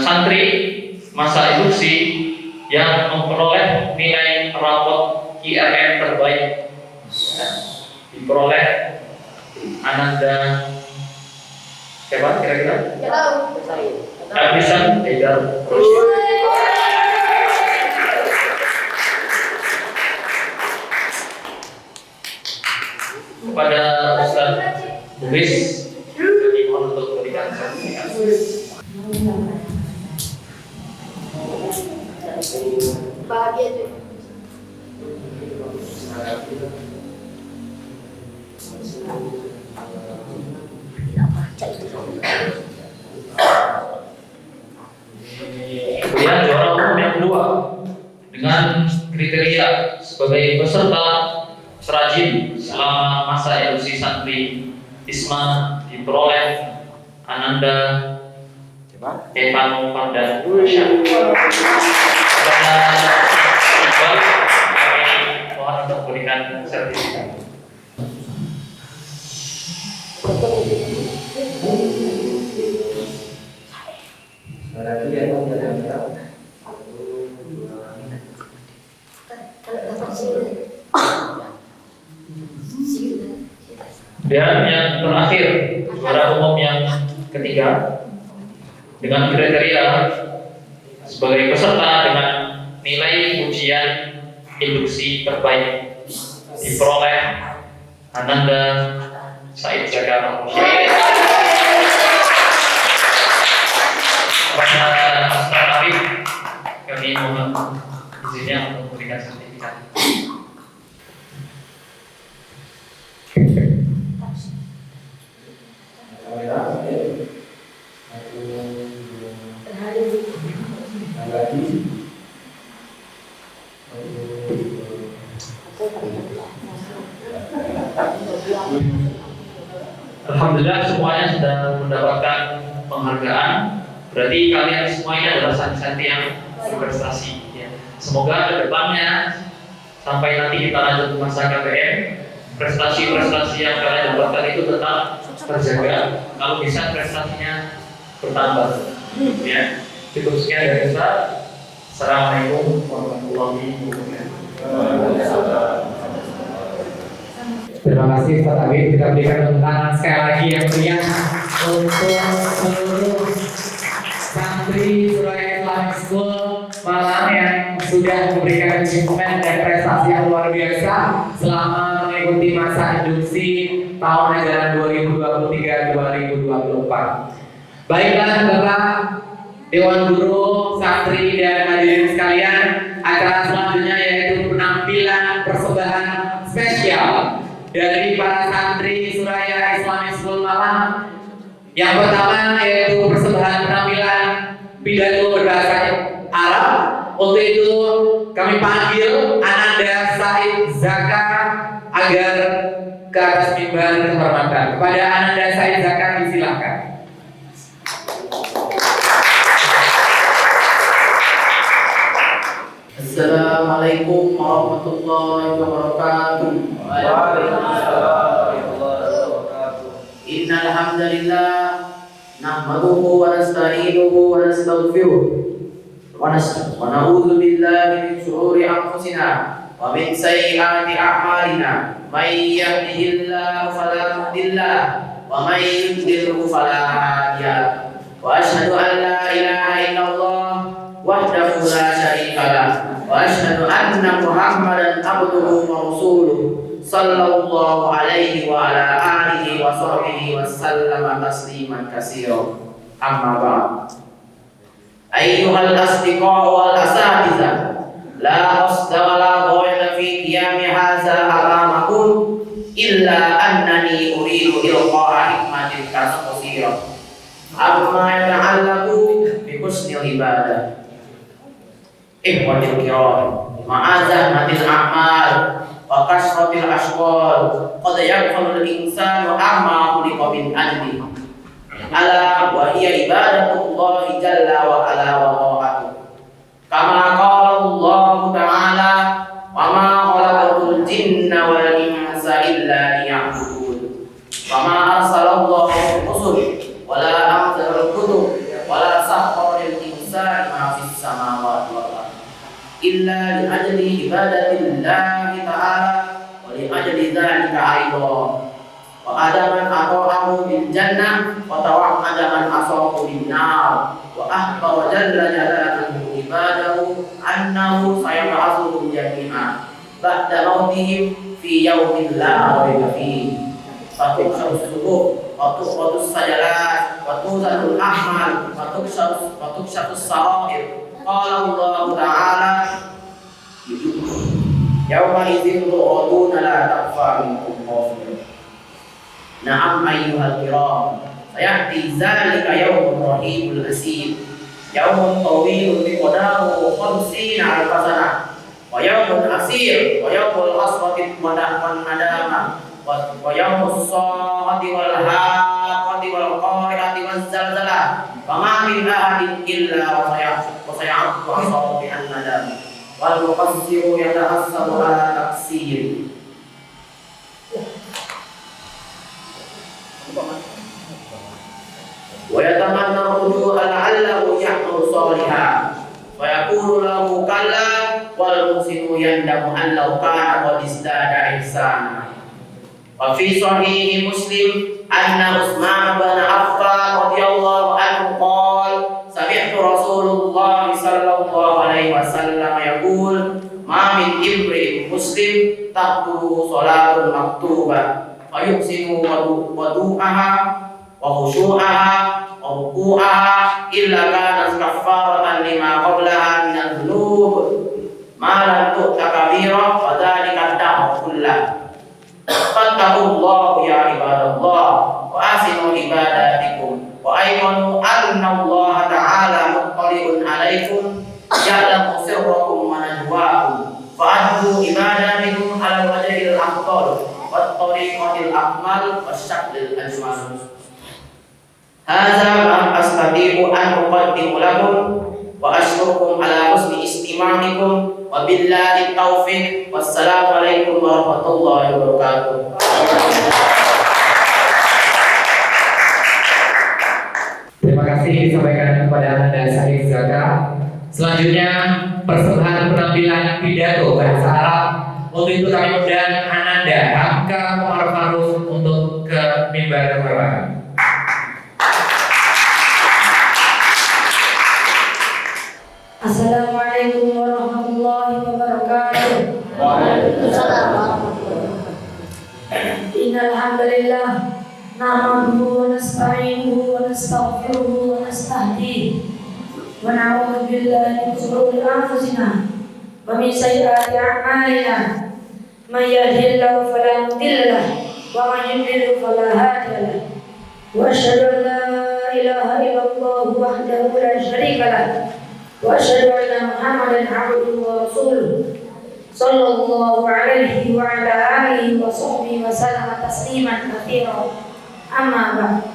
santri masa induksi yang memperoleh nilai rapot IRM terbaik, diperoleh Ananda siapa kira-kira? Abisan Haidar Rosyid. Kepada Ustaz Luis, dimohon untuk berikan sertifikat. Bahagia tuh. Kemudian juara umum yang kedua dengan kriteria sebagai peserta serajin selama masa induksi santri Isma diperoleh Ananda Evano Fardan Masya. Kepada Iqbal kami mohon untuk berikan sertifikat. Dan yang terakhir juara umum yang ketiga dengan kriteria sebagai peserta dengan nilai ujian induksi terbaik diperoleh Ananda Said Zakar. Kepada Ustaz Arif kami mohon izinnya untuk memberikan sertifikat. Alhamdulillah semuanya sudah mendapatkan penghargaan. Berarti kalian semuanya adalah santri-santri yang berprestasi. Ya. Semoga kedepannya sampai nanti kita lanjut ke masa KBM, prestasi-prestasi yang kalian dapatkan itu tetap terjaga. Kalau bisa prestasinya bertambah. Ya. Cukup sekian dari saya. Assalamualaikum warahmatullahi wabarakatuh. Terima kasih Ustaz Abid. Kita berikan tepuk tangan sekali lagi yang meriah untuk seluruh santri Suraya Islamic School Malang yang sudah memberikan achievement dan prestasi yang luar biasa selama mengikuti masa induksi tahun ajaran 2023-2024. Baiklah Bapak Dewan Guru, santri dan hadirin sekalian, acara selanjutnya yaitu penampilan persembahan spesial dari para santri Suraya Islamic School Malang. Yang pertama yaitu persembahan penampilan pidato berbahasa Arab. Untuk itu kami panggil Ananda Said Zakar agar ke atas mimbar kehormatan. Kepada Ananda Said Zakar disilakan. Assalamualaikum warahmatullahi wabarakatuh. Innal hamdalillah nahmaduhu wa nasta'inuhu wa nastaghfiruh wa na'udzu billahi min shururi anfusina wa min sayyiati a'malina. May yahdihillahu fala mudilla lahu wa may yudlilhu fala hadiya lahu. Wa asyhadu an la ilaha illallah wahdahu la syarika lah wa asyhadu anna Muhammadan abduhu wa rasuluh sallallahu alaihi wa ala alihi wa sahbihi wa sallama tasliman katsira. Amma ba'd. Ayyuhal asdiqa wal asatidzah, la qasda wa la ghayata fi qiyami hadza amamakum illa annani uridu ilqa'a hikmatin qasira amma yata'allaqu bi husnil ibadah. Ikhwatul kiram, ma'azah matil a'mal wa kasratil ashqal qad yaghfalul insanu amma khuliqa min ajli ala wa hiya ibadatullahi jalla wa ala wa ta'atuh. Kama qala Allah ta'ala wa ma khalaqatul jinna wal insa illa liya'budun. Wa ma arsalallahu rusul wa la anzalal kutub wa la sakhkhara lil insani ma fis samawati wal ardh illa li ajli ibadatillahi ta'ala wa li ajli dzalika aidan. Wa adaman ata'ahu bil jannah wa tawa'ada man asahu bin nar wa akhbara jalla jalaluhu ibadahu annahu sayab'atsuhum jami'an ba'da mautihim fi yawmin la rayba fihi. Fatuhsharus subuh wa tuqadus sajalat wa tuzalul ahmal wa tukshafus sarair. Qala Allah Ta'ala yauma idzin tu'aduna la takfa minkum khafiyah. Na'am ayyuhal kiram, sayati zalika yawmun rahimul asir, yawmun tawilun miqdaruhu 50 alfa sanah, wa yawmun asir, wa yawmul aswati wan nadama, wa yawmus sa'ati wal haqati wal qari'ati waz zalzalah. Wa ma min ahadin illa wa saya'tu asaw bi an-nadam wal muqassiru yatahassabu ala taqsir. Wa yatamanna ruju'a la'allahu ya'malu shalihan wa yaqulu lahu kalla wal musinu yandamu an law kana qad istada ihsana. Wa fi sahih Muslim anna Utsman bin Affan radhiyallahu anhu qala sami'tu Rasulullah sallallahu alaihi wasallam yaqul ma min imri'in muslim taqulu salatun maktubah fa yuhsinu wudu'aha wa khushu'aha wa ruku'aha illa kana kaffaratan lima qablaha min adh-dhunub ma lam tu'ta kabira fa dhalika ad-dahr kullah. Fattaqullaha ya ibadallah wa asinu ibadatikum wa aymanu anna Allah ta'ala muttali'un 'alaikum ya'lamu sirrakum wa najwaakum fa'addu ibadatikum 'ala wajhil afdal wat tariqatil akmal wasyaklil ajmal. Hadza ma astati'u an uqaddimu lakum wa ashkurukum 'ala husni istima'ikum wa billahi taufiq. Wassalamu alaikum warahmatullahi wabarakatuh. Terima kasih disampaikan kepada Anda Syahid Zaka. Selanjutnya persembahan penampilan pidato bahasa Arab. Untuk itu kami undang Ananda Hamka Umar Faruk untuk ke mimbar kehormatan. Assalamualaikum warahmatullahi wabarakatuh. Waalaikumsalam warahmatullahi wabarakatuh. Innal hamdalillah nahmaduhu wa nasta'inuhu wa nastaghfiruhu wa nastahdihi wa na'udzu billahi min shururi anfusina wa min sayyiati a'malina. May yahdihillahu fala mudilla lahu wa man yudlil fala hadiya lahu. Wa asyhadu an la ilaha illallah wahdahu la syarika lahu wa asyhadu anna Muhammadan abduhu wa rasuluh sallallahu alaihi wa ala alihi wa sahbihi wa sallama tasliman katsira. Amma ba'd.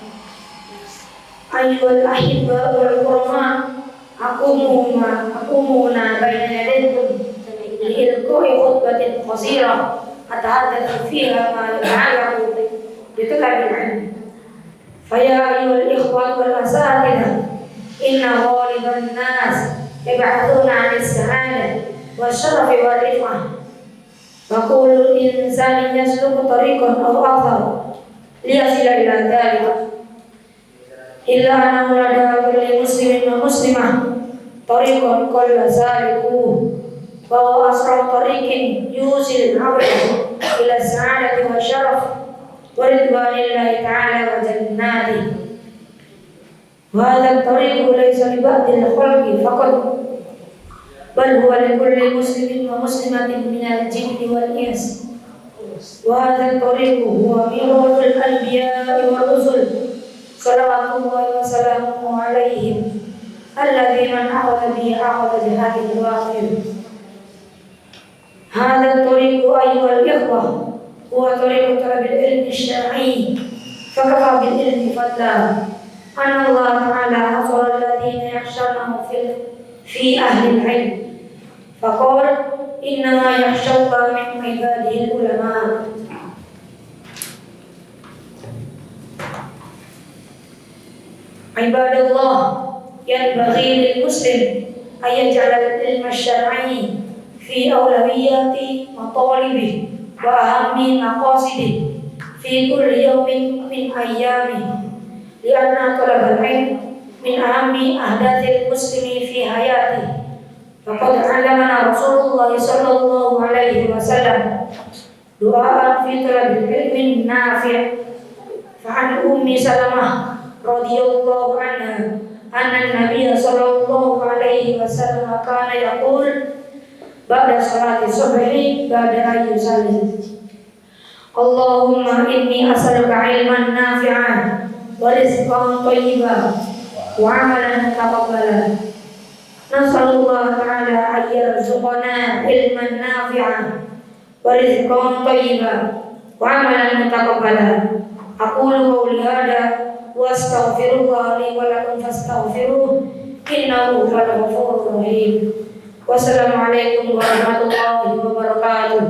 Ayyuhal ahibba wal kurama aqumuna baina yadaykum قصيرة أتحدث فيها ما يتعلق بطلب العلم. فيا أيها الإخوة والأساتذة، إن غالب الناس يبحثون عن السعادة والشرف والرفعة، فكل الإنسان يسلك طريقا أو آخر ليصل إلى ذلك، إلا أنه لدى كل مسلم ومسلمة طريق قل سالكوه، وهو أسرع طريق يوصل العبد إلى السعادة والشرف ورضوان الله تعالى وجناته. وهذا الطريق ليس لبعض الخلق فقط، بل هو لكل مسلم ومسلمة من الجن والإنس. وهذا الطريق هو ميراث الأنبياء والرسل صلوات الله وسلامه عليهم، الذي من أخذ به أخذ بهذه الواقع. هذا الطريق أيها الإخوة هو طريق طلب العلم الشرعي، فكفى بالعلم فضلا أن الله تعالى حصر الذين يخشونه في أهل العلم، فقال إنما يخشى الله من عباده العلماء. عباد الله، ينبغي للمسلم أن يجعل العلم الشرعي في أولويات مطالبه وأهم مقاصده في كل يوم من أيامه، لأن طلب العلم من أهم أهداف المسلم في حياته. فقد علمنا رسول الله صلى الله عليه وسلم دعاء في طلب العلم النافع. فعن أم سلمة رضي الله عنها أن النبي صلى الله عليه وسلم كان يقول بعد صلاة الصبح بعد أن يصلي: اللهم إني أسألك علما نافعا ورزقا طيبا وعملا متقبلا. نسأل الله تعالى أن يرزقنا علما نافعا ورزقا طيبا وعملا متقبلا. أقول قولي هذا واستغفر الله لي ولكم فاستغفروه إنه هو الغفور الرحيم. والسلام عليكم ورحمة الله وبركاته.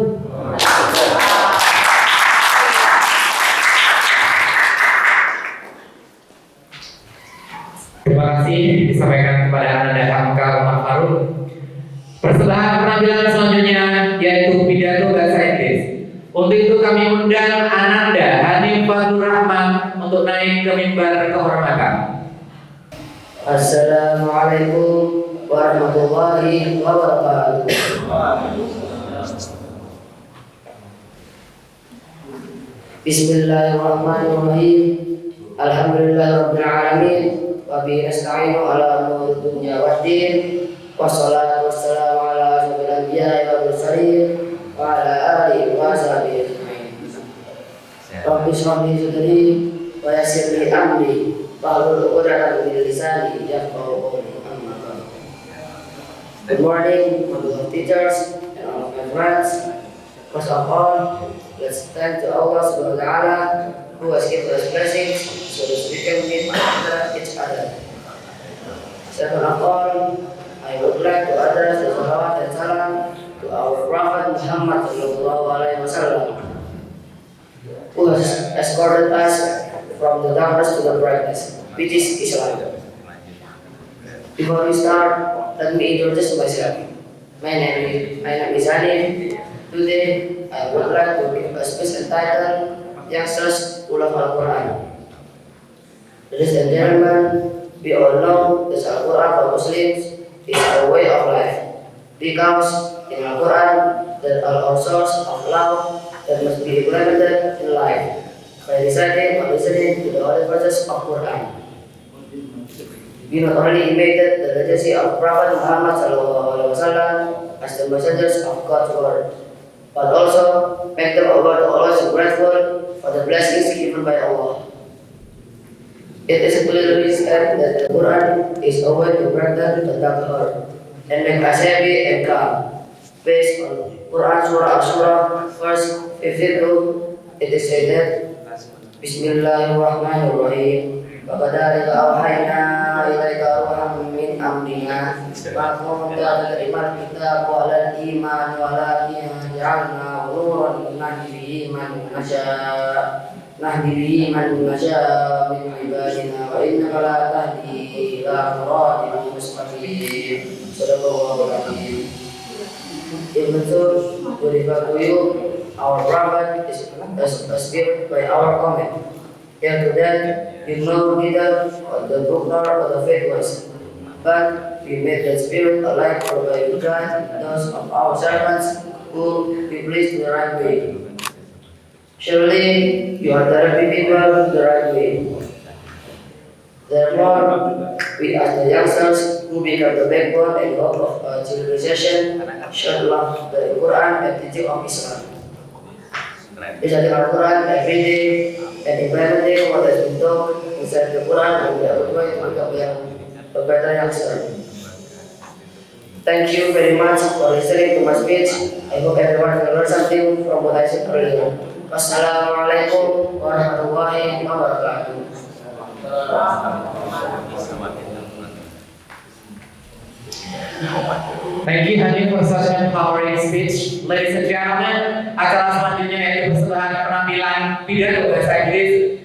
Terima kasih disampaikan kepada Anda Hamka Umar Faruk. Persembahan penampilan selanjutnya yaitu pidato bahasa Inggris. Untuk itu kami undang Ananda Hanifah Nur Rahman untuk naik ke mimbar kehormatan. Assalamualaikum warahmatullahi wabarakatuh. Bismillahirrahmanirrahim. Alhamdulillahirabbil alamin. Wa bihi nasta'inu ala umuri dunya waddin. Wassalatu wassalamu ala asyrofil anbiya'i wal mursalin wa ala alihi wa sahbihi ajma'in. Rabbi shrah li sadri wa yassir li amri wahlul 'uqdatam min lisani yafqahu qawli. Good morning, my beloved teachers and all of my friends. First of all, let's thank to Allah Subhanahu wa Ta'ala who has given us blessings so that we can meet each other. Second of all, I would like to address the salawat and salam to our Prophet Muhammad Sallallahu Alaihi Wasallam, who has escorted us from the darkness to the brightness, which is Islam. Before we start, let me introduce myself. My name is Hanif. Today, I would like to give a special title, Youngsters Full of Al-Quran. Ladies and gentlemen, we all know that Al-Quran for Muslims is our way of life, because in Al-Quran there are all sorts of law that must be implemented in life by reciting or listening to the holy verses of Quran. We not only imitated the legacy of Prophet Muhammad SAW as the messengers of God's word, but also make them over to always grateful for the blessings given by Allah. It is clearly said that the Quran is a way to brighten the dark heart and make us happy and calm. Based on Quran Surah Al-Surah, verse 52, it is stated, Bismillahirrahmanirrahim. وَكَذَلِكَ أَوْحَيْنَا إِلَيْكَ رُوحًا مِنْ أمرنا وأقوم بأداء الكتاب والإيمان ولكن جعلنا نورا نهدي به من نشاء من عبادنا وإنك لا تهدي إلى صراط مستقيم. صدق الله العظيم. Ibn Sur, to refer to you, our prophet is given by our comment. Here to that, we know neither the book nor the faith was, but we made the spirit alive by God, those of our servants who we pleased to the right way. Surely you are directing people to the right way. Therefore, we ask the youngsters who become the backbone and hope of our civilization should love the Quran and teaching of Islam. Reciting Al-Quran every day and implementing what has been taught inside the Quran will be a good way to become a better youngster. Thank you very much for listening to my speech. I hope everyone can learn something from what I said earlier. Wassalamualaikum warahmatullahi wabarakatuh. Thank you Hanif for such an empowering speech. Ladies and gentlemen, acara selanjutnya yaitu persembahan penampilan pidato bahasa Inggris.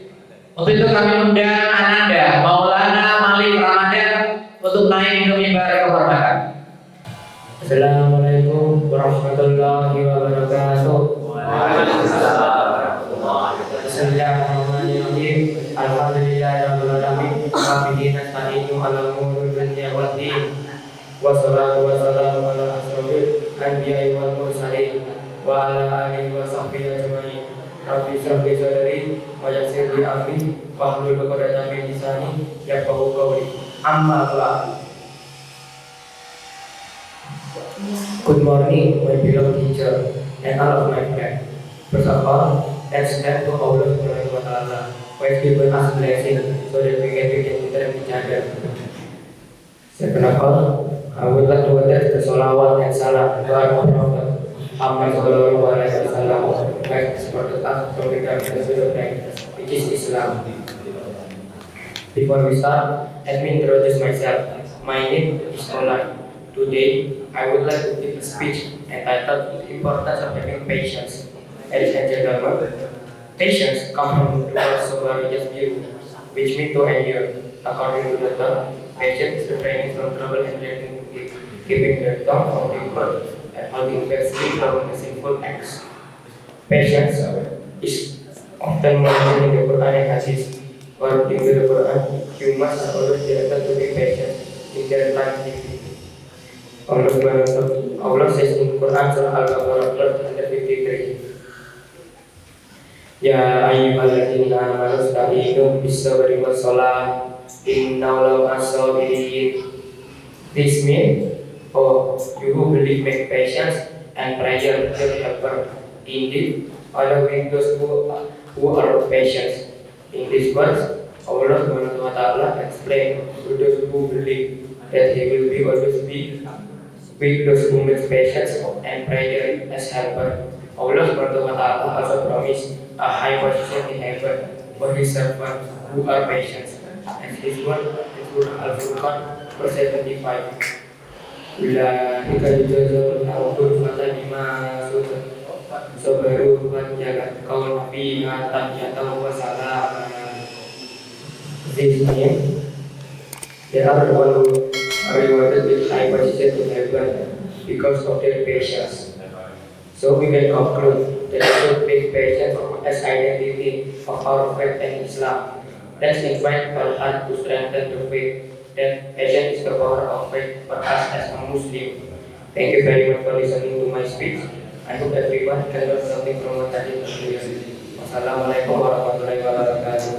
Untuk itu kami undang Ananda Maulana Malik Ramadan untuk naik ke mimbar kehormatan. Assalamualaikum warahmatullahi wabarakatuh. Bismillahirrahmanirrahim. Alhamdulillahirabbil alamin. Wa bihi nasta'inu ala umuri dunya waddin. Wassalatu wassalamu ala asrofil anbiya'i wal mursalin wa ala alihi wa sahbihi ajma'in. Rabbi shrah li sadri wa yassir li amri wahlul 'uqdatam min lisani yafqahu qawli. Amma ba'd. Good morning, my beloved teacher and all of my friends. First of all, let's thank to Allah Subhanahu wa Ta'ala who has given us blessing so that we can interact with each other. Second of all, I would like to address the salawat and salam to our Prophet Muhammad sallallahu alaihi wasallam who has supported us from becoming the spiritual faith, which is Islam. Before we start, let me introduce myself. My name is Olan. Today, I would like to give a speech entitled The Importance of Having Patience. Ladies and gentlemen, patience comes from the word Sobarijas view, which means to endure. According to the term, patience is refraining from trouble and letting keeping the tongue from the word and holding back sleep from the sinful acts. Patience is often mentioned in the Quran and Hadith. According to the Quran, you must always directed to be patient in their time. Allah says in Quran Surah Al-Baqarah verse 153, Ya ayyuhalladzina amanu ista'inu bis-sabri was-shalah innallaha ma'as-sabirin. This means, oh, you who believe, make patience and prayer your helper. Indeed, Allah with those who are patient. In this verse, Allah Subhanahu wa Ta'ala explained to those who believe that He will be always be with those who make patience and prayer as helper. Allah Subhanahu wa Ta'ala also promised a high position in heaven for His servants who are patient. And His word in Surah Al-Furqan verse 75. Ulaika yujazawna ghurfatan bima sabaru wa yalqawna fiha tahiyatan wa salama. This means they are the one who are rewarded with high position in heaven because of their patience. So we can conclude that we should make patience as identity of our faith and Islam. Let's invite our heart to strengthen the faith that patience is the power of faith for us as a Muslim. Thank you very much for listening to my speech. I hope everyone can learn something from what I did earlier. Wassalamualaikum warahmatullahi wabarakatuh.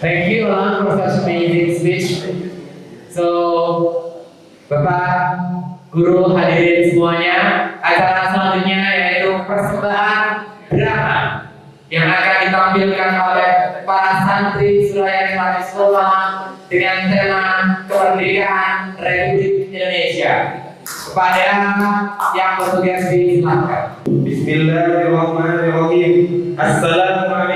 Thank you Alan for such amazing speech. So, Bapak, Guru, hadirin semuanya, acara selanjutnya yaitu persembahan drama yang akan ditampilkan oleh para santri Suraya Islamic Sekolah dengan tema Kemerdekaan Republik Indonesia. Kepada yang bertugas disilahkan. Bismillahirrahmanirrahim. Assalamualaikum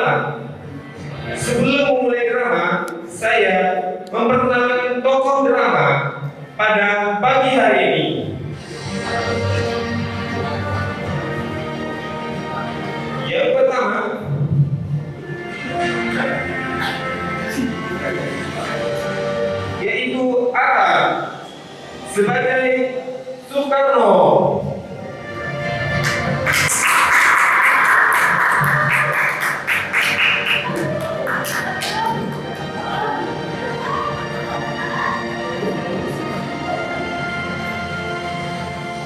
malam. Sebelum memulai drama, saya memperkenalkan tokoh drama pada pagi hari ini. Yang pertama, yaitu Atta sebagai Soekarno.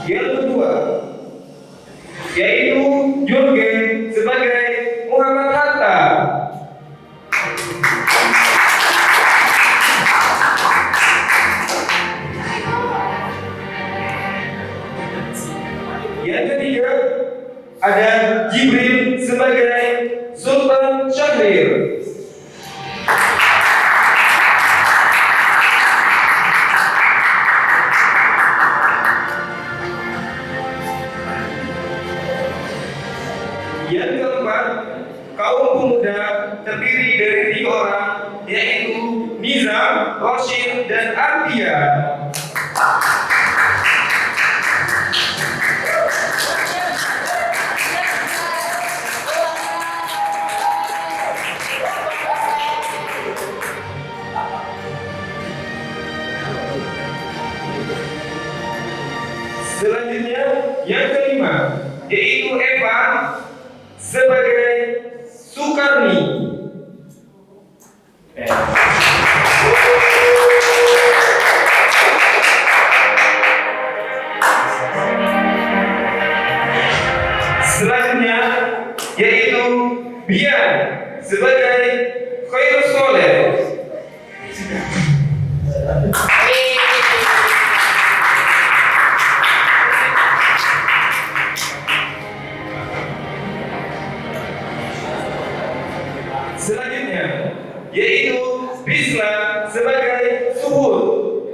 Yang kedua, yaitu Jurgen sebagai Muhammad Hatta. Yang ketiga, ada Jibril sebagai Sultan Syahrir. Yang keempat, kaum pemuda terdiri dari 3 orang, yaitu Nizam, Rashid, dan Ardia. Selanjutnya, yang kelima, yaitu Eva sebagai Sukarni. Selanjutnya, yaitu Bian sebagai Khairus Soleh. Selanjutnya, yaitu Bisla sebagai Suhud.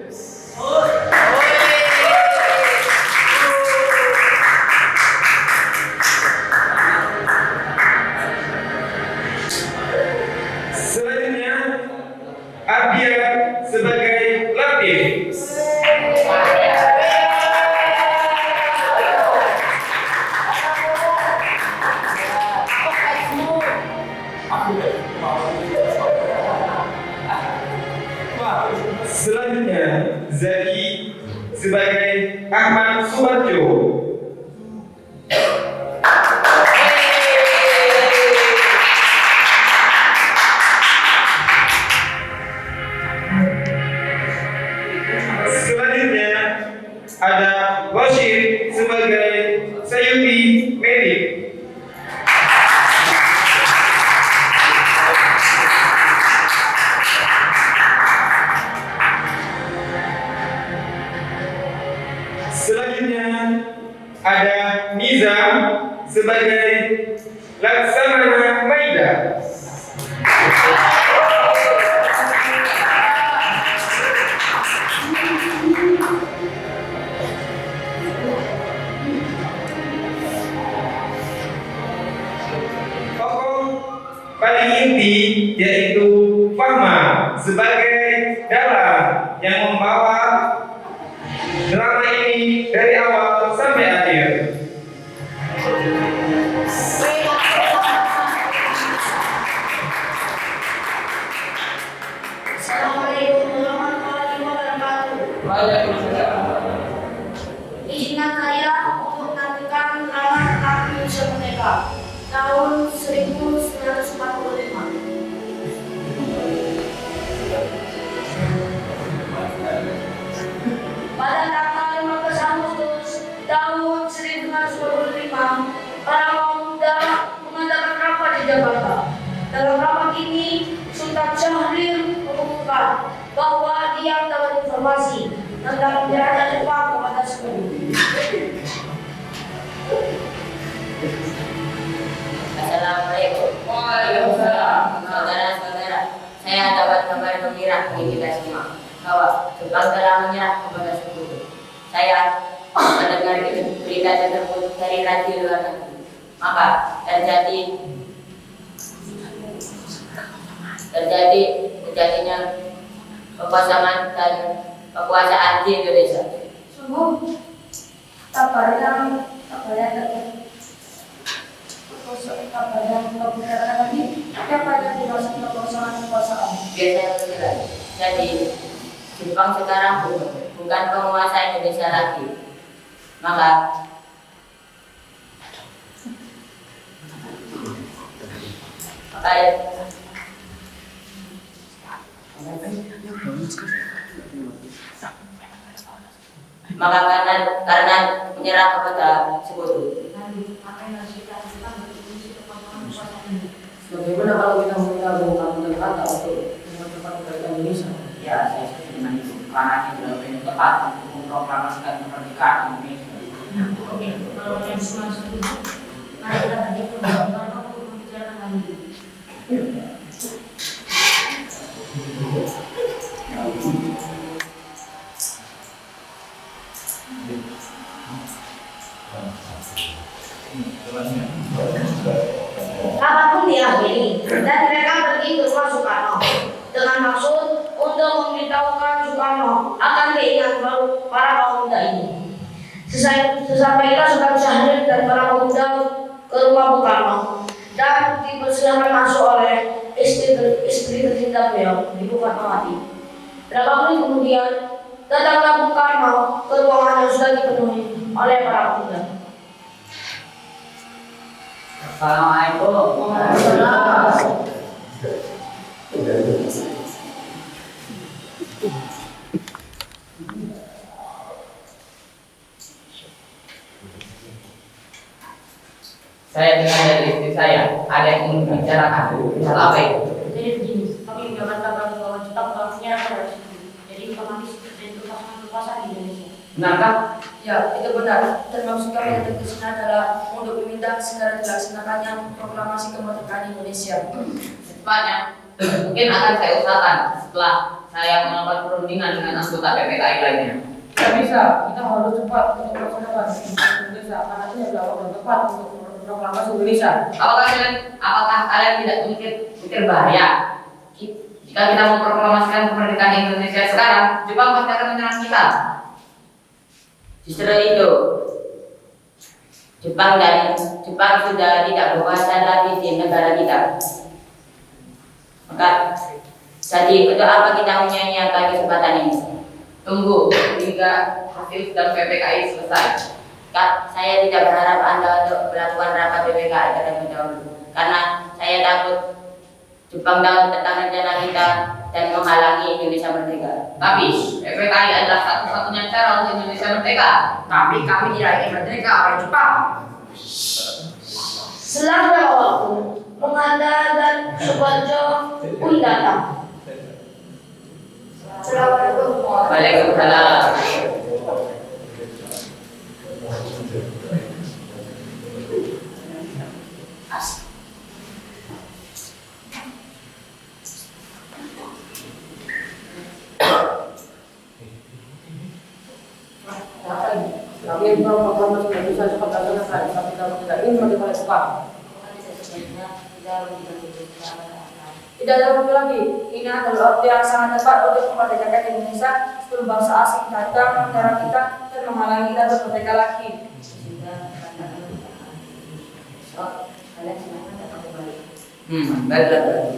Selanjutnya, Ardia sebagai Latif. Selanjutnya, Zaki sebagai Ahmad Subarjo. Selanjutnya, ada Rashid sebagai Sayuti Medik. Selanjutnya, ada Nizam sebagai Laksamana Maida. Tokoh paling inti yaitu Fahma sebagai Dala yang membawa drama ini dari awal sampai akhir. Assalamualaikum warahmatullahi wabarakatuh. Izinkan saya untuk menampilkan drama Nabi Yusuf Merdeka tahun 1945. Pada tanggal 15 Agustus tahun 1945, para pemuda mengadakan rapat di Jakarta. Dalam rapat ini, Sultan Syahrir mengumumkan bahwa dia dapat informasi tentang penjarahan Jepang kepada seluruh. Assalamualaikum. Waalaikumsalam. Saudara-saudara, saya dapat kabar gembira bagi kita semua bahwa Jepang telah menyerah kepada sekutu. Saya mendengar berita tersebut dari radio luar negeri. Maka terjadi terjadinya kekuasaan di Indonesia. Sungguh kabar yang Jadi Jepang sekarang bukan penguasa Indonesia lagi. Maka karena menyerah kepada sekutu. Bagaimana kalau kita meminta bukan kata untuk mempercepat kemerdekaan Indonesia? Ya, saya setuju dengan itu. Karena ini adalah yang tepat untuk memproklamasikan kemerdekaan Indonesia. Oke, kalau yang semua setuju, mari kita tanya untuk membicarakan hal ini. Apapun diakhiri dan mereka pergi ke rumah Soekarno dengan maksud untuk memberitahukan Soekarno akan keinginan baru para kaum muda ini. Sesampainya Sultan Syahrir dan para pemuda ke rumah Bung Karno dan dipersilakan masuk oleh istri tercinta beliau, Ibu Fatmawati. Berapa menit kemudian datanglah Bung Karno ke ruangan yang sudah dipenuhi oleh para pemuda. Assalamualaikum. Saya dengar dari istri saya, ada yang ingin membicarakan. Hal apa itu? Jadi begini, kami mendapat kabar bahwa Jepang menyerang pada situ. Jadi otomatis terjadi kekuasaan di Indonesia. Benarkah? Ya, itu benar. Dan maksud kami datang ke sini adalah untuk meminta segera dilaksanakannya proklamasi kemerdekaan Indonesia. Secepatnya, mungkin akan saya usahakan setelah saya melakukan perundingan dengan anggota PPKI lainnya. Tidak bisa, kita harus cepat untuk melaksanakan Indonesia karena ini adalah waktu yang tepat untuk proklamasi Indonesia. Apakah kalian tidak mikir bahaya? Jika kita memproklamasikan kemerdekaan Indonesia sekarang, Jepang pasti akan menyerang kita. Justru itu, Jepang sudah tidak berkuasa lagi di negara kita. Maka jadi untuk apa kita menyia-nyiakan kesempatan ini? Tunggu hingga hasil sidang PPKI selesai. Saya tidak berharap Anda untuk melakukan rapat PPKI terlebih dahulu, karena saya takut Jepang tahu tentang rencana kita dan menghalangi Indonesia merdeka. Tapi PPKI adalah satu-satunya cara untuk Indonesia merdeka. Tapi kami tidak ingin merdeka oleh Jepang. Selang beberapa waktu, Menganda dan Sukoharjo pun datang. Assalamualaikum. Waalaikumsalam. Kami proklamasi Indonesia cepat dilaksanakan, tapi kalau tidak ingin merdeka oleh Jepang. Tidak ada waktu lagi. Ini adalah waktu yang sangat tepat untuk memerdekakan Indonesia sebelum bangsa asing datang ke negara kita dan menghalangi kita bermerdeka lagi. Baiklah.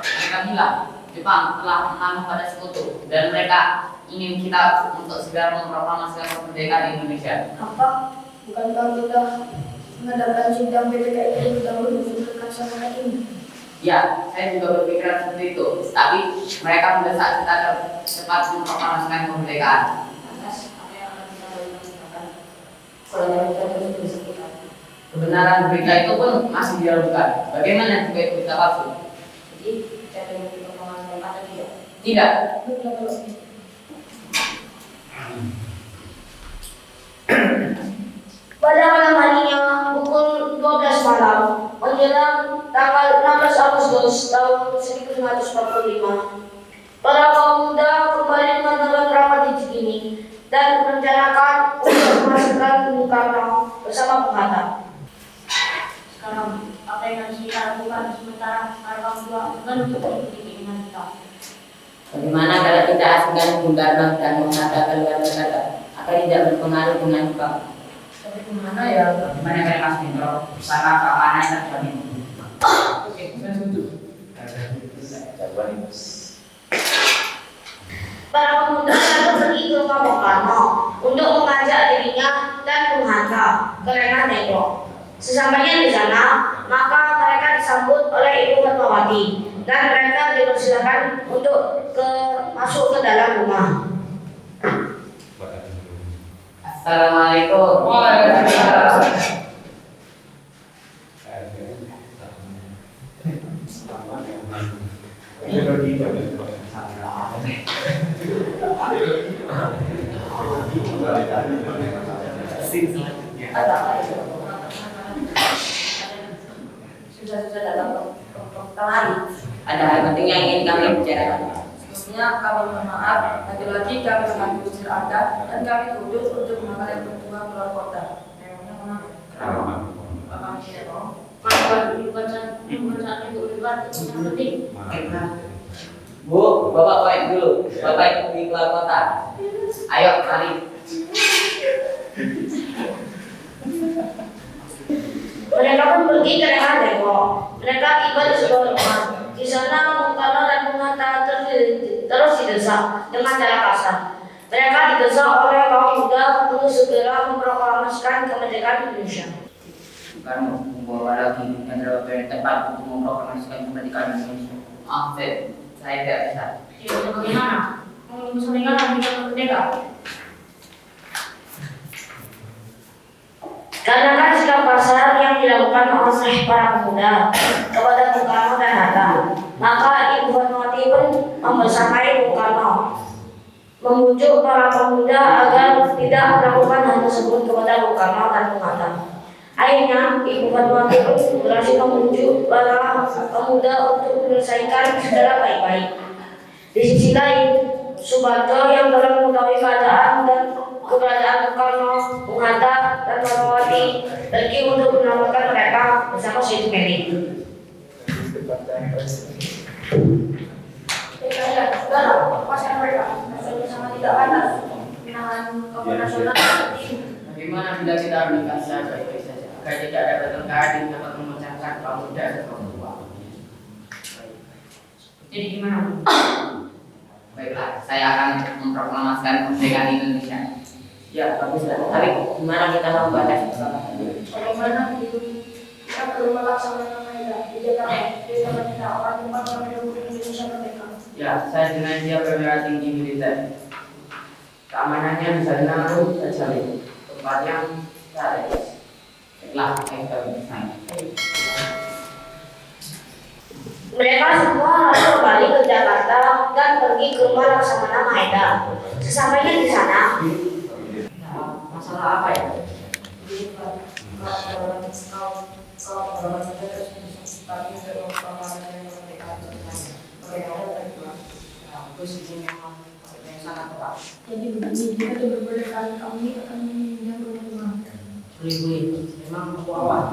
Mereka bilang Jepang telah menganuh pada sekutu dan mereka ingin kita untuk segera memproklamasikan kemerdekaan Indonesia. Apa? Bukankah kita mengadakan sidang PPKI terlebih dahulu sebelum melaksanakan ini? Ya, saya juga berpikiran seperti itu. Tapi mereka mendesak kita cepat memproklamasikan kemerdekaan. Lantas, apa yang akan kita lakukan? Kalau yang kita terus bersekitar. Kebenaran berita itu pun masih diragukan. Bagaimana jika itu berita palsu? Jadi, kita perlu diperkonsumsi atau tidak? Tidak. Pada malam harinya, Bung Agustus tahun 1945, para kaum muda kembali mengadakan rapat di Cikini dan merencanakan untuk memasukkan Bung Karno bersama Bung Hatta. Sekarang, apa yang harus kita lakukan sementara para kaum muda menuntut mengikuti keinginan kita? Bagaimana kalau kita asingkan Bung Karno dan Bung Hatta keluar Jakarta agar tidak berpengaruh dengan Jepang? Tapi gimana ya? Bagaimana kalian Mas Hendro? Usaha keamanan dan terjamin. Oke, saya setuju. Para pemuda lalu pergi ke rumah Bung Karno untuk mengajak dirinya dan Bung Hatta ke Rengan Dengklok. Sesampainya di sana, maka mereka disambut oleh Ibu Fatmawati dan mereka dipersilakan untuk masuk ke dalam rumah. Assalamualaikum. Waalaikumsalam. Sudah datang kemari. Ada hal penting yang ingin kami bicarakan. Sebelumnya kami mohon maaf, lagi-lagi kami mengambil usir Anda dan kami tuntut untuk menangkap yang berdua keluar kota. Memangnya kenapa? Kami tidak mau. Bukan saat itu libat itu yang penting. Bu, Bapak baik dulu. Bapak ikut di keluar kota. Ayo, mari. Mereka pun pergi ke Rengan Dengklok. Mereka tiba di sebuah rumah. Di sana Bung Karno dan Bung Hatta terus didesak dengan cara kasar. Mereka didesak oleh kaum muda untuk segera memproklamasikan kemerdekaan Indonesia. Karena membawa lagi negara yang tepat untuk memproklamasikan kemerdekaan Indonesia. Maaf, saya tidak bisa. Ya, bagaimana? Bisa meninggalkan kita merdeka? Karena kan sikap kasar yang dilakukan oleh para pemuda kepada Bung Karno dan Hatta, maka Ibu Fatmawati pun membersamai Bung Karno membujuk para pemuda agar tidak melakukan hal tersebut kepada Bung Karno dan Bung Hatta. Akhirnya Ibu Fatmawati pun berhasil membujuk para pemuda untuk menyelesaikan secara baik-baik. Di sisi lain, Subarjo yang telah mengetahui keadaan Bung Karno, Bung Hatta, dan Fatmawati pergi untuk menyelamatkan mereka bersama Syed Mary. Saudara, lepaskan mereka. Sama tidak panas. Pinangan nasional. Bagaimana bila kita menikah saja baik-baik saja agar tidak ada bertengkar dan dapat memecahkan kaum muda dan kaum tua. Jadi gimana? Baiklah, saya akan memproklamasikan kemerdekaan Indonesia. Ya, baguslah. Tapi gimana kita membuatnya? Bagaimana itu? Kita perlu melaksanakan mereka di Jakarta. Di Jakarta orang tempat orang Republik Indonesia merdeka. Ya, saya dengan dia perwira tinggi militer. Keamanannya bisa dilakukan terjamin. Tempat yang strategis. Baiklah, kita bersama. Mereka semua lalu kembali ke Jakarta dan pergi ke rumah Laksamana Mahenda. Sesampainya di sana, Masalah apa ya? jadi begini, jika kemerdekaan kami akan meminjam rumah. Memang aku awal.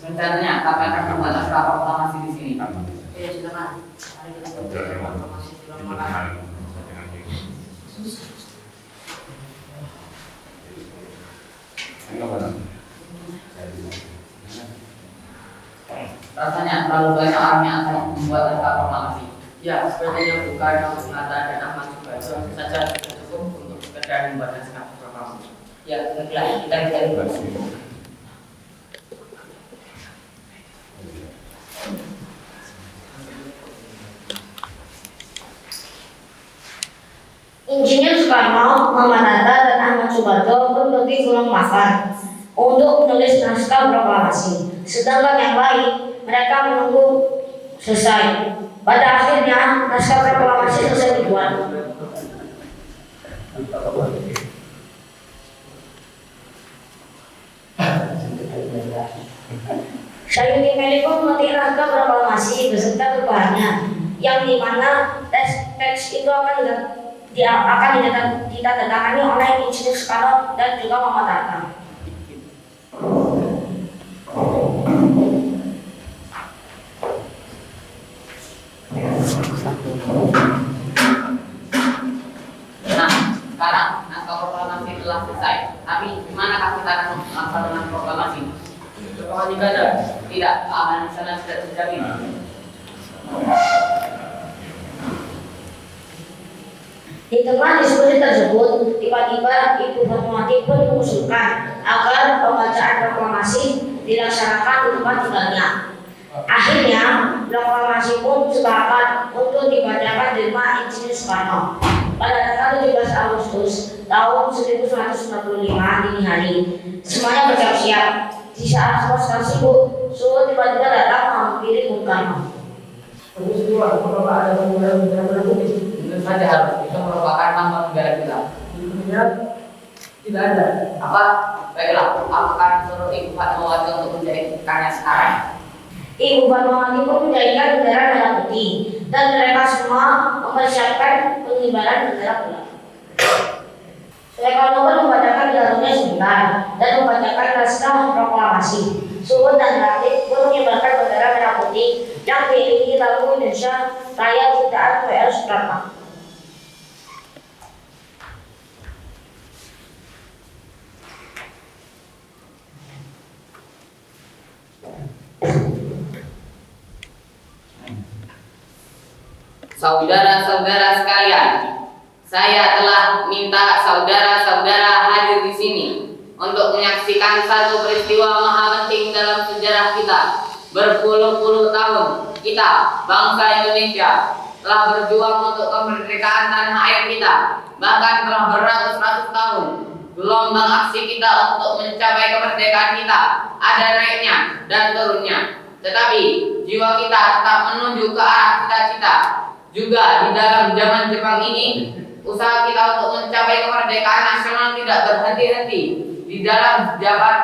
Rencananya kapan akan membuat proklamasi di sini? Ya silakan. Mari kita berproklamasi di rumah. Rasanya terlalu banyak orang yang akan membuat proklamasi. Ya, sepertinya Bung Karno, Hatta, dan Ahmad Subarjo saja sudah cukup untuk sekedar membuat naskah proklamasi. Ya, baiklah, kita bisa bersama. Insinyur Soekarno, Muhammad Hatta, dan Ahmad Subarjo pun pergi pulang makan untuk menulis naskah proklamasi. Sedangkan yang lain, mereka menunggu selesai. Pada akhirnya, naskah proklamasi selesai dibuat. Sayuri Meliko memetik naskah proklamasi beserta perubahannya, yang dimana teks itu akan ditandatangani oleh Insinyur Soekarno dan juga Muhammad Hatta. Nah, sekarang naskah proklamasi telah selesai. Tapi gimana kita akan melaksanakan proklamasi? Apakah tidak ada? Tidak, keamanan sana tidak terjamin. Di tengah diskusi tersebut, tiba-tiba Ibu Fatmawati pun mengusulkan agar pembacaan proklamasi dilaksanakan di tempat tinggalnya. Akhirnya, proklamasi pun sepakat untuk dibacakan di rumah Insinyur Soekarno. Pada tanggal 17 Agustus tahun 1945 dini hari, semuanya bersiap-siap. Di saat semua sedang sibuk, Suhu tiba-tiba datang menghampiri Bung Karno. Tentu ada negara putih. Tentu saja harus, itu merupakan nama negara kita. Tidak ada. Apa? Baiklah, apakah suruh Ibu Fatmawati untuk menjadikannya sekarang? Ibu Fatmawati pun menjadikan bendera merah putih dan mereka semua mempersiapkan pengibaran bendera putih. Soekarno pun membacakan dialognya sebentar dan membacakan naskah proklamasi. Suhun dan Latif pun mengibarkan bendera merah putih yang diiringi lagu Indonesia Raya ciptaan W.R. Supratman. Saudara-saudara sekalian, saya telah minta saudara-saudara hadir di sini untuk menyaksikan satu peristiwa maha penting dalam sejarah kita. Berpuluh-puluh tahun kita, bangsa Indonesia, telah berjuang untuk kemerdekaan tanah air kita. Bahkan telah beratus-ratus tahun gelombang aksi kita untuk mencapai kemerdekaan kita ada naiknya dan turunnya. Tetapi jiwa kita tetap menuju ke arah cita-cita. Juga di dalam zaman Jepang ini, usaha kita untuk mencapai kemerdekaan nasional tidak berhenti-henti. Di dalam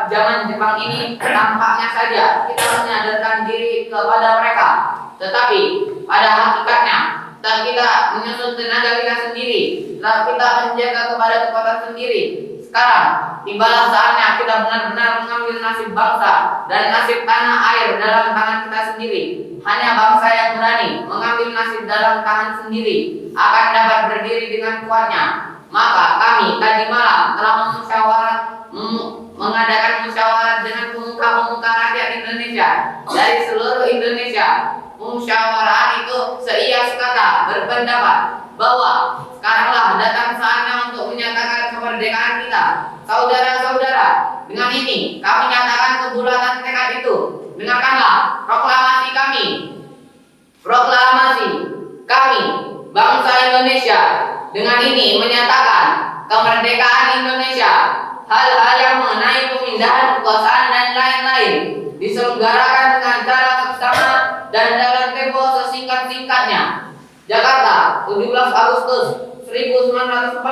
zaman Jepang ini, tampaknya saja kita menyadarkan diri kepada mereka. Tetapi pada hakikatnya, setelah kita menyusun tenaga kita sendiri, setelah kita menjaga kepada kekuatan sendiri, sekarang tibalah saatnya kita benar-benar mengambil nasib bangsa dan nasib tanah air dalam tangan kita sendiri. Hanya bangsa yang berani mengambil nasib dalam tangan sendiri akan dapat berdiri dengan kuatnya. Maka kami tadi malam telah mengadakan musyawarah dengan pemuka-pemuka rakyat Indonesia dari seluruh Indonesia. Musyawarah itu seia sekata berpendapat bahwa sekaranglah datang saatnya untuk menyatakan kemerdekaan kita. Saudara-saudara, dengan ini kami nyatakan kebulatan tekad itu. Dengarkanlah proklamasi kami. Proklamasi kami, bangsa Indonesia, dengan ini menyatakan kemerdekaan Indonesia. Hal-hal yang mengenai pemindahan kekuasaan dan lain-lain diselenggarakan dengan cara seksama dan dalam tempo sesingkat-singkatnya. Jakarta, 17 Agustus 1945.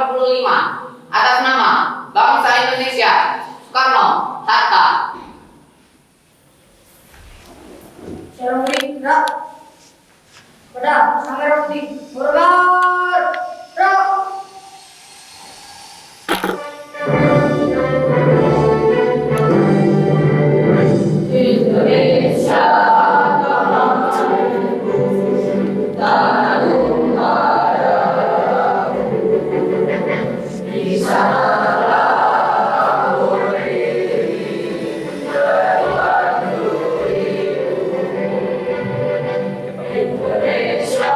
Atas nama bangsa Indonesia, Soekarno Hatta. Cermin gerak pada kamera putih bergerak gerak. Indonesia tanahku di sana. Indonesia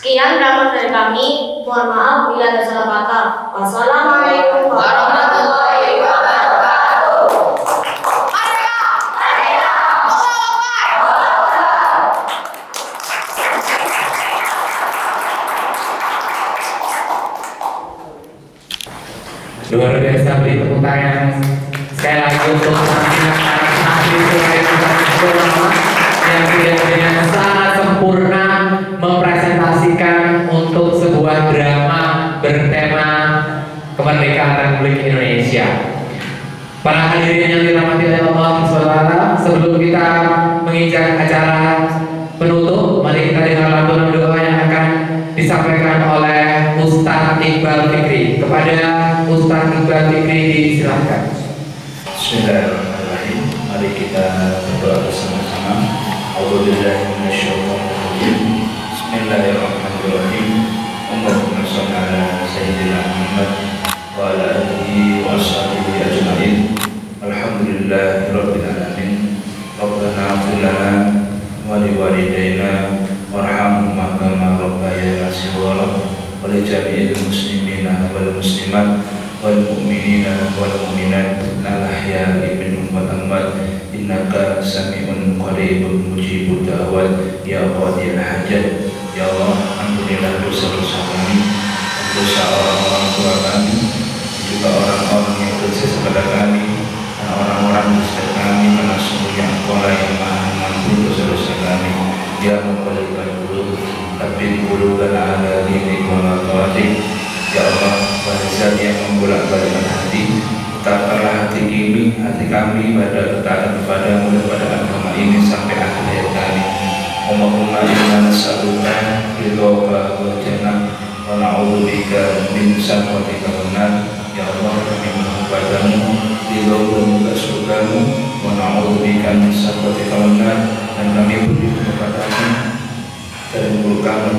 Sekian drama dari kami. Mohon maaf bila ada salah kata. Wassalamualaikum warahmatullahi wabarakatuh. Luar biasa, beri tepuk tangan sekali lagi untuk yang tidak dengan sangat sempurna mempresentasikan untuk sebuah drama bertema kemerdekaan Republik Indonesia. Para hadirin yang dirahmati oleh Allah SWT, sebelum kita menginjak acara penutup, mari kita dengar lantunan doa yang akan disampaikan oleh Ustadz Iqbal Fikri. Kepada Ustadz Iqbal Fikri disilahkan. Bismillahirrahmanirrahim. Mari kita berdoa bersama-sama. Bismillahirrahmanirrahim. Allahumma shalli ala sayyidina Muhammad wa ala alihi wa sahbihi ajma'in. Alhamdulillahirabbil alamin. Rabbana ighfir lana wa liwalidayna warhamhuma kama rabbayana shighara wa li jami'il muslimina wal muslimat wal mu'minina wal mu'minat al-ahya'i minhum wal amwat innaka sami'un qaribun mujibud da'wat ya qadiyal hajat. Ya Allah, ampunilah dosa-dosa kami, dosa orang-orang tua kami, juga orang-orang yang dosa kepada kami, dan orang-orang dosa kami, karena sungguhnya Engkau yang maha mengampuni dosa-dosa kami. Ya muqallibal qulub, tsabbit qulubana ala dinik wa ala ta'atik. Ya Allah, wahai Zat yang membolak-balikkan hati, tetapkanlah hati kami pada ketaatan kepadamu dan pada agama ini sampai akhir hayat kami. Allahumma inna nas'aluka ridhoka wal jannah wa na'udzubika min sakhatika wan nar. Ya Allah, kami mohon padamu ridho dan juga surgamu, wa na'udzubika min sakhatika wan nar, dan kami berlindung kepadamu dari murka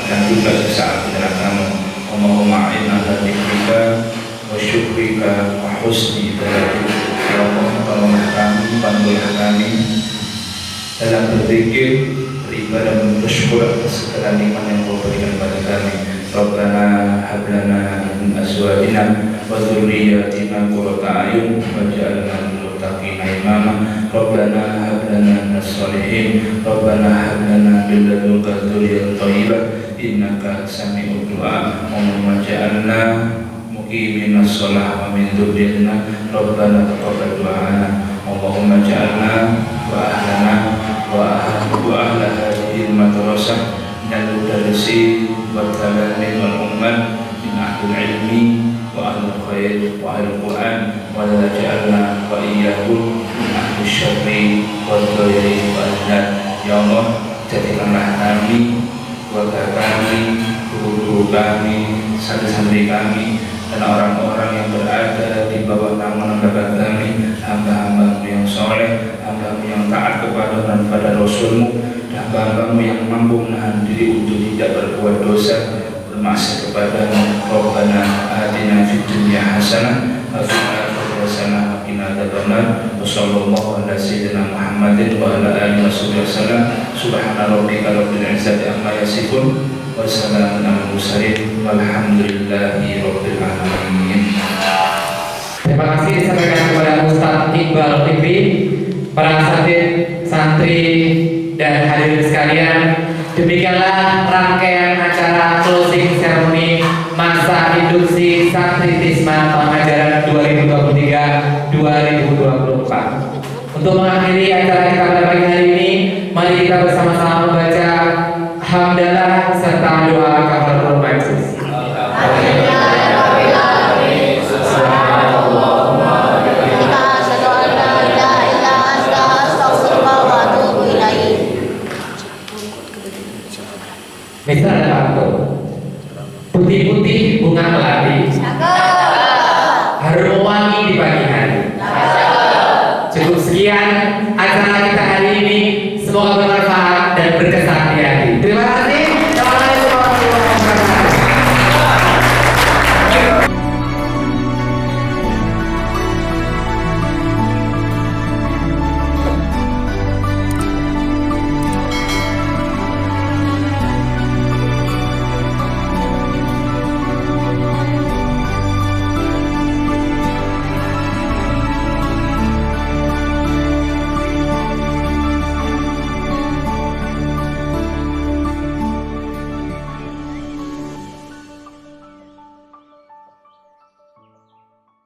dan juga siksa neraka-Mu. Allahumma a'inna ala dzikrika wa syukrika wa husni ibadatik. Ya Allah, tolonglah kami, bantulah kami dalam berzikir, beribadah dan bersyukur atas segala nikmat yang Kau berikan pada kami. Rabbana hab lana min azwajina wa dzurriyyatina qurrata a'yun waj'alna lil muttaqina imama. Rabbana hab lana minas sholihin. Rabbana hab lana min ladunka dzurriyyatan thayyibah innaka sami'ud du'a. Allahumma ja'alna muqiminas shalah wa min dzurriyyatina Rabbana taqabbal du'ana. Allahumma ja'alna wa ahlana wa ahla hadhihi al-madrasah minal mudarrisin wa talamin wal umman min ahlil ilmi wa ahlil khair wa ahlil Qur'an wa la ja'alna wa iyyahum min ahlil syarri wa dhairi wa ahlal. Ya Allah, jadikanlah kami, keluarga kami, guru-guru kami, santri-santri kami, dan orang-orang yang berada di bawah naungan lembaga kami, hamba-hamba-Mu yang soleh, hamba-Mu yang taat kepada dan pada Rasul-Mu, dan hamba-Mu yang mampu menahan diri untuk tidak berbuat dosa, bermaksiat kepada-Mu. Rabbana atina fid dunya hasanah wa fil akhirati hasanah wa qina adzabannar. Wa sallallahu ala sayyidina Muhammadin wa ala alihi wasallam. Subhana rabbika rabbil izzati amma yasifun. Wassalamun ala mursalin walhamdulillahi rabbil alamin. Terima kasih disampaikan kepada Ustadz Iqbal Fikri, para santri dan hadirin sekalian. Demikianlah rangkaian acara closing ceremony masa induksi Santri Tisma tahun ajaran 2023-2024. Untuk mengakhiri acara kita pada pagi hari ini, mari kita bersama-sama membaca hamdalah serta doa kafaratul majlis. Misal ada apa? Putih-putih bunga melati, harum wangi di pagi hari. Cukup sekian acara kita hari ini. Semoga